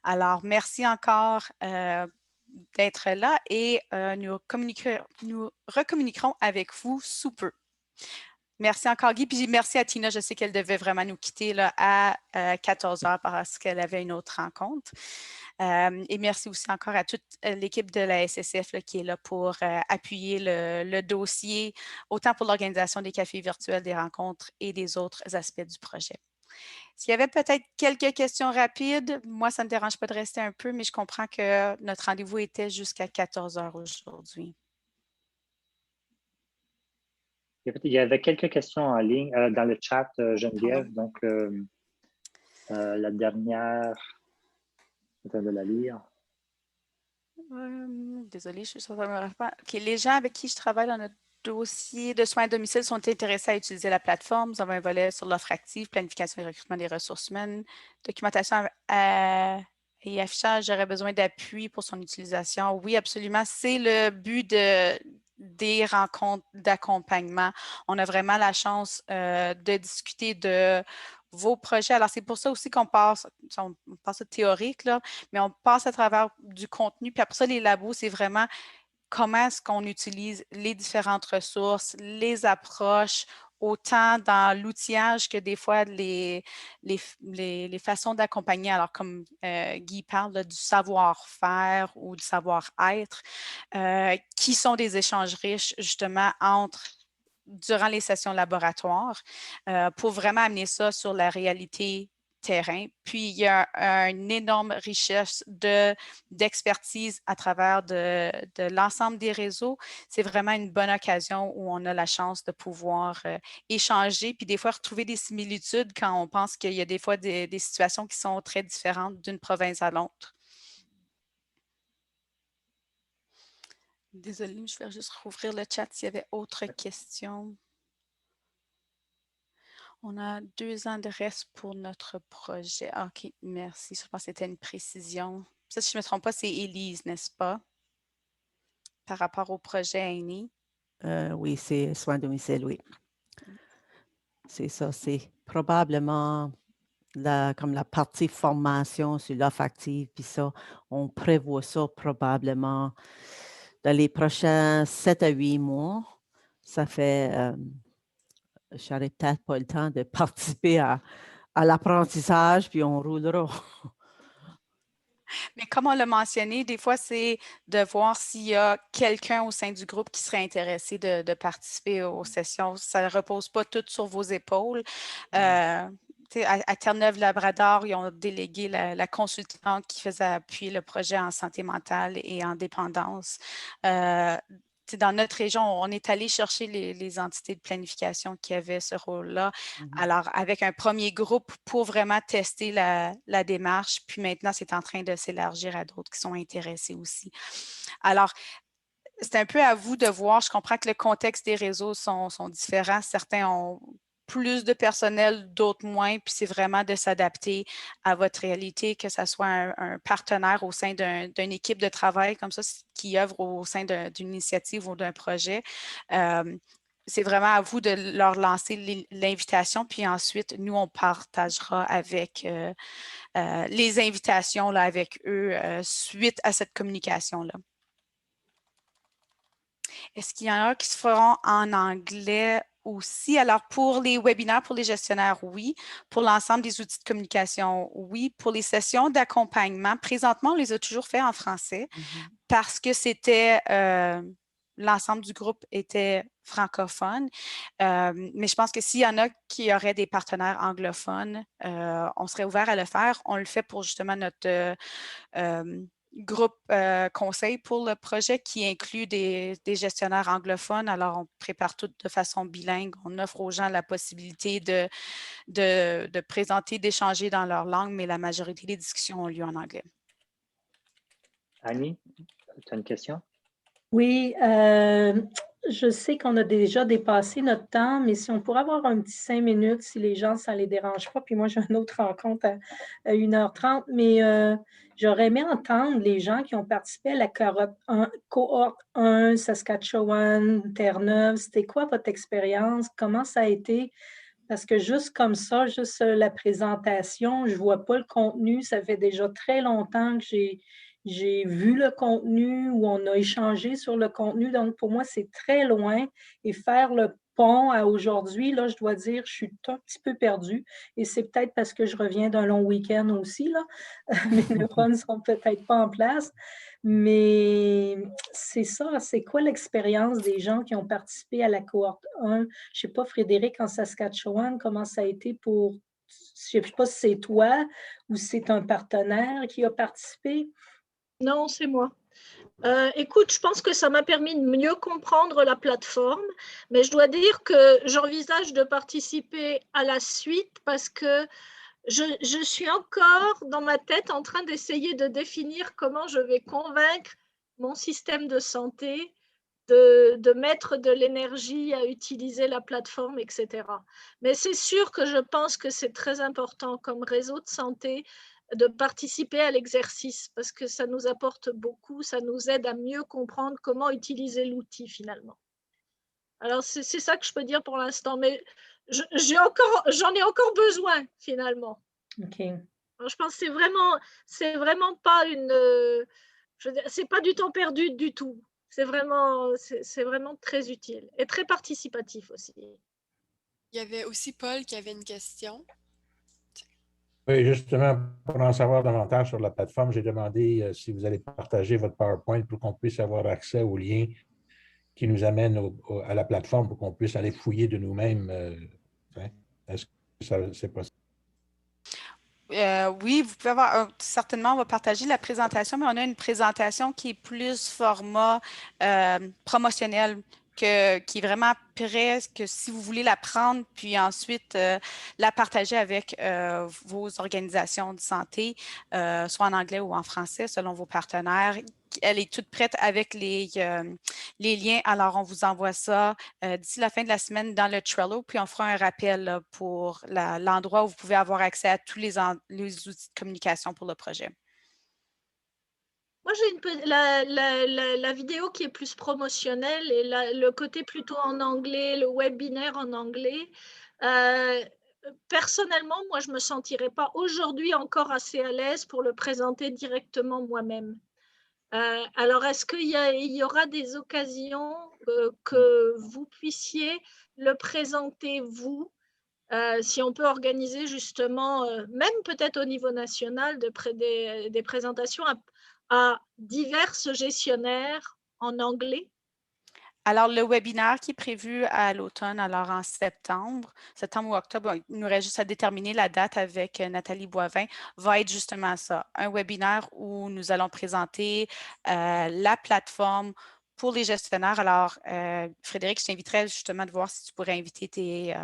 Alors, merci encore d'être là et nous recommuniquerons avec vous sous peu. Merci encore, Guy. Puis merci à Tina. Je sais qu'elle devait vraiment nous quitter là, à 14 heures parce qu'elle avait une autre rencontre. Et merci aussi encore à toute l'équipe de la SSF là, qui est là pour appuyer le dossier, autant pour l'organisation des cafés virtuels, des rencontres et des autres aspects du projet. S'il y avait peut-être quelques questions rapides, moi, ça ne me dérange pas de rester un peu, mais je comprends que notre rendez-vous était jusqu'à 14 heures aujourd'hui. Il y avait quelques questions en ligne dans le chat, Geneviève. Donc, la dernière, je vais la lire. Désolée, je suis sur le pas. OK, les gens avec qui je travaille dans notre dossier de soins à domicile sont intéressés à utiliser la plateforme. Nous avons un volet sur l'offre active, planification et recrutement des ressources humaines, documentation et affichage. J'aurais besoin d'appui pour son utilisation. Oui, absolument. C'est le but des rencontres d'accompagnement. On a vraiment la chance de discuter de vos projets. Alors, c'est pour ça aussi qu'on passe au théorique, là, mais on passe à travers du contenu. Puis après ça, les labos, c'est vraiment comment est-ce qu'on utilise les différentes ressources, les approches, autant dans l'outillage que des fois les façons d'accompagner. Alors, comme Guy parle là, du savoir-faire ou du savoir-être, qui sont des échanges riches justement durant les sessions laboratoires pour vraiment amener ça sur la réalité terrain. Puis, il y a une énorme richesse d'expertise à travers de l'ensemble des réseaux. C'est vraiment une bonne occasion où on a la chance de pouvoir échanger, puis des fois retrouver des similitudes quand on pense qu'il y a des fois des situations qui sont très différentes d'une province à l'autre. Désolée, je vais juste rouvrir le chat s'il y avait autre questions. On a 2 ans de reste pour notre projet. OK, merci. Je pense que c'était une précision. Ça, si je ne me trompe pas, c'est Élise, n'est-ce pas? Par rapport au projet Aîné. Oui, c'est soins à domicile, oui. C'est ça, c'est probablement comme la partie formation sur l'offre active, puis ça, on prévoit ça probablement dans les prochains 7 à 8 mois. Ça fait, je n'aurai peut-être pas le temps de participer à l'apprentissage, puis on roulera. Mais comme on l'a mentionné, des fois, c'est de voir s'il y a quelqu'un au sein du groupe qui serait intéressé de participer aux sessions. Ça ne repose pas tout sur vos épaules. À Terre-Neuve-Labrador, ils ont délégué la consultante qui faisait appuyer le projet en santé mentale et en dépendance. Dans notre région, on est allé chercher les entités de planification qui avaient ce rôle-là. Alors, avec un premier groupe pour vraiment tester la démarche, puis maintenant, c'est en train de s'élargir à d'autres qui sont intéressés aussi. Alors, c'est un peu à vous de voir. Je comprends que le contexte des réseaux sont différents. Certains ont plus de personnel, d'autres moins, puis c'est vraiment de s'adapter à votre réalité, que ce soit un partenaire au sein d'une équipe de travail comme ça qui œuvre au sein d'une initiative ou d'un projet. C'est vraiment à vous de leur lancer l'invitation, puis ensuite, nous, on partagera avec les invitations là, avec eux suite à cette communication-là. Est-ce qu'il y en a qui se feront en anglais aussi? Alors, pour les webinaires, pour les gestionnaires, oui. Pour l'ensemble des outils de communication, oui. Pour les sessions d'accompagnement, présentement, on les a toujours fait en français parce que c'était l'ensemble du groupe était francophone. Mais je pense que s'il y en a qui auraient des partenaires anglophones, on serait ouvert à le faire. On le fait pour justement notre groupe conseil pour le projet qui inclut des gestionnaires anglophones. Alors, on prépare tout de façon bilingue. On offre aux gens la possibilité de présenter, d'échanger dans leur langue, mais la majorité des discussions ont lieu en anglais. Annie, tu as une question? Oui, je sais qu'on a déjà dépassé notre temps, mais si on pourrait avoir un petit 5 minutes, si les gens, ça ne les dérange pas. Puis moi, j'ai une autre rencontre à 1h30, mais j'aurais aimé entendre les gens qui ont participé à la cohorte 1, Saskatchewan, Terre-Neuve. C'était quoi votre expérience? Comment ça a été? Parce que juste comme ça, juste la présentation, je ne vois pas le contenu. Ça fait déjà très longtemps que j'ai vu le contenu ou on a échangé sur le contenu. Donc, pour moi, c'est très loin. Et faire le pont à aujourd'hui, là, je dois dire, je suis un petit peu perdue. Et c'est peut-être parce que je reviens d'un long week-end aussi, là. Mes neurones ne sont peut-être pas en place. Mais c'est ça, c'est quoi l'expérience des gens qui ont participé à la cohorte 1? Je ne sais pas, Frédéric, en Saskatchewan, comment ça a été pour... Je ne sais pas si c'est toi ou si c'est un partenaire qui a participé. Non, c'est moi. Écoute, je pense que ça m'a permis de mieux comprendre la plateforme, mais je dois dire que j'envisage de participer à la suite parce que je suis encore dans ma tête en train d'essayer de définir comment je vais convaincre mon système de santé de mettre de l'énergie à utiliser la plateforme, etc. Mais c'est sûr que je pense que c'est très important comme réseau de santé de participer à l'exercice parce que ça nous apporte beaucoup, ça nous aide à mieux comprendre comment utiliser l'outil finalement. Alors, c'est ça que je peux dire pour l'instant, mais j'en ai encore besoin finalement. OK. Alors, je pense que c'est vraiment pas c'est pas du temps perdu du tout. C'est vraiment très utile et très participatif aussi. Il y avait aussi Paul qui avait une question. Oui, justement, pour en savoir davantage sur la plateforme, j'ai demandé si vous allez partager votre PowerPoint pour qu'on puisse avoir accès aux liens qui nous amènent à la plateforme pour qu'on puisse aller fouiller de nous-mêmes. Est-ce que c'est possible? Oui, vous pouvez avoir, certainement, on va partager la présentation, mais on a une présentation qui est plus format promotionnel, qui est vraiment prêt, que si vous voulez la prendre, puis ensuite la partager avec vos organisations de santé, soit en anglais ou en français, selon vos partenaires. Elle est toute prête avec les liens. Alors, on vous envoie ça d'ici la fin de la semaine dans le Trello, puis on fera un rappel là, pour l'endroit où vous pouvez avoir accès à tous les outils de communication pour le projet. Moi, j'ai la vidéo qui est plus promotionnelle et le côté plutôt en anglais, le webinaire en anglais. Personnellement, moi, je ne me sentirais pas aujourd'hui encore assez à l'aise pour le présenter directement moi-même. Alors, est-ce qu'il y aura des occasions que vous puissiez le présenter, vous, si on peut organiser justement, même peut-être au niveau national, des présentations à divers gestionnaires en anglais? Alors, le webinaire qui est prévu à l'automne, alors en septembre ou octobre, il nous reste juste à déterminer la date avec Nathalie Boivin, va être justement ça, un webinaire où nous allons présenter la plateforme pour les gestionnaires. Alors, Frédéric, je t'inviterais justement de voir si tu pourrais inviter tes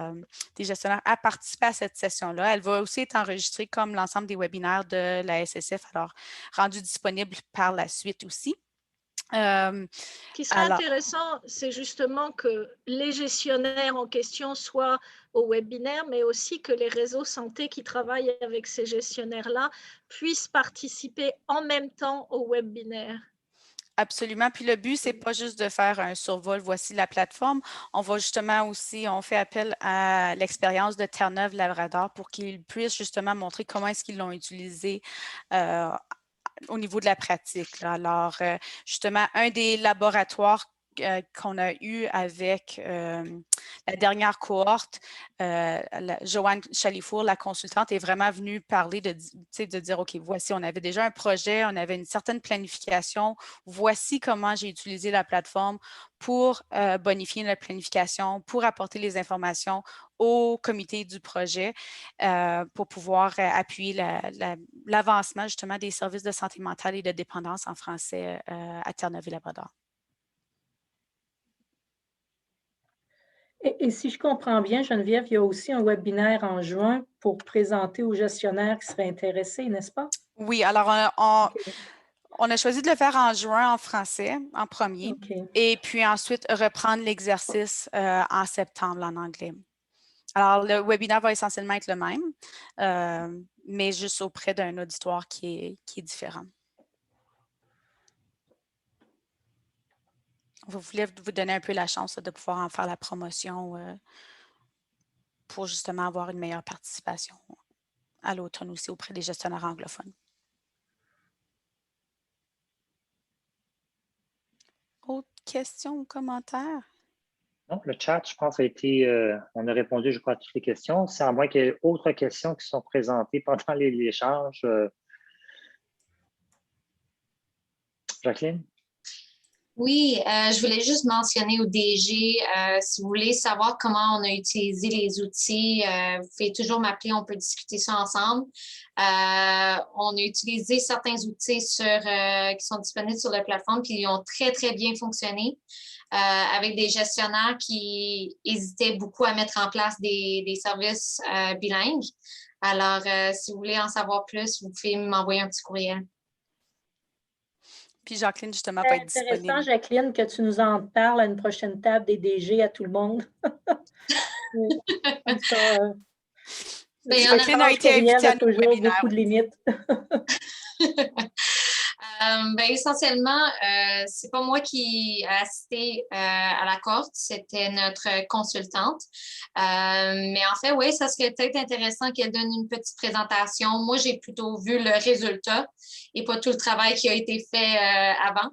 gestionnaires à participer à cette session-là. Elle va aussi être enregistrée comme l'ensemble des webinaires de la SSF, alors rendu disponible par la suite aussi. Ce qui serait intéressant, c'est justement que les gestionnaires en question soient au webinaire, mais aussi que les réseaux santé qui travaillent avec ces gestionnaires-là puissent participer en même temps au webinaire. Absolument. Puis le but, c'est pas juste de faire un survol, voici la plateforme. On va justement aussi, on fait appel à l'expérience de Terre-Neuve-Labrador pour qu'ils puissent justement montrer comment est-ce qu'ils l'ont utilisé au niveau de la pratique. Là. Alors, justement, un des laboratoires qu'on a eu avec la dernière cohorte, Joanne Chalifour, la consultante, est vraiment venue parler de dire, OK, voici, on avait déjà un projet, on avait une certaine planification, voici comment j'ai utilisé la plateforme pour bonifier la planification, pour apporter les informations au comité du projet pour pouvoir appuyer l'avancement justement des services de santé mentale et de dépendance en français à Terre-Neuve et Labrador. Et si je comprends bien, Geneviève, il y a aussi un webinaire en juin pour présenter aux gestionnaires qui seraient intéressés, n'est-ce pas? Oui, alors on a choisi de le faire en juin en français, en premier, et puis ensuite reprendre l'exercice en septembre en anglais. Alors, le webinaire va essentiellement être le même, mais juste auprès d'un auditoire qui est différent. Vous voulez vous donner un peu la chance de pouvoir en faire la promotion pour justement avoir une meilleure participation à l'automne aussi auprès des gestionnaires anglophones. Autres questions ou commentaires? Non, le chat, je pense, a été, on a répondu, je crois, à toutes les questions. C'est à moins qu'il y ait d'autres questions qui sont présentées pendant l'échange. Jacqueline? Oui, je voulais juste mentionner au DG, si vous voulez savoir comment on a utilisé les outils, vous pouvez toujours m'appeler, on peut discuter ça ensemble. On a utilisé certains outils qui sont disponibles sur la plateforme, puis ils ont très, très bien fonctionné avec des gestionnaires qui hésitaient beaucoup à mettre en place des services bilingues. Alors, si vous voulez en savoir plus, vous pouvez m'envoyer un petit courriel. Puis Jacqueline, justement, va être disponible. C'est intéressant, Jacqueline, que tu nous en parles à une prochaine table des DG à tout le monde. Jacqueline a été invitée à toujours webinaire. beaucoup de limites. Essentiellement, c'est pas moi qui ai assisté à la cohorte, c'était notre consultante. Mais en fait, oui, ça serait peut-être intéressant qu'elle donne une petite présentation. Moi, j'ai plutôt vu le résultat et pas tout le travail qui a été fait avant.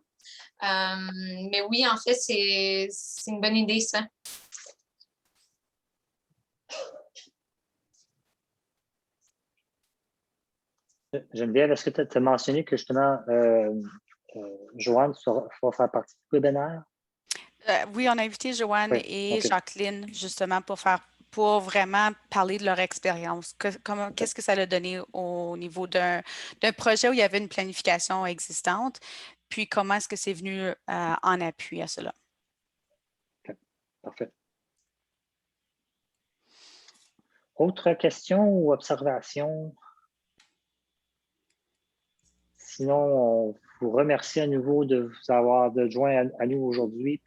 Mais oui, en fait, c'est une bonne idée, ça. Geneviève, est-ce que tu as mentionné que justement, Joanne va faire partie du webinaire? Oui, on a invité Joanne et Jacqueline justement pour vraiment parler de leur expérience. Qu'est-ce que ça a donné au niveau d'un projet où il y avait une planification existante, puis comment est-ce que c'est venu en appui à cela. Okay. Parfait. Autre question ou observation? Sinon, on vous remercie à nouveau de vous avoir joint à nous aujourd'hui.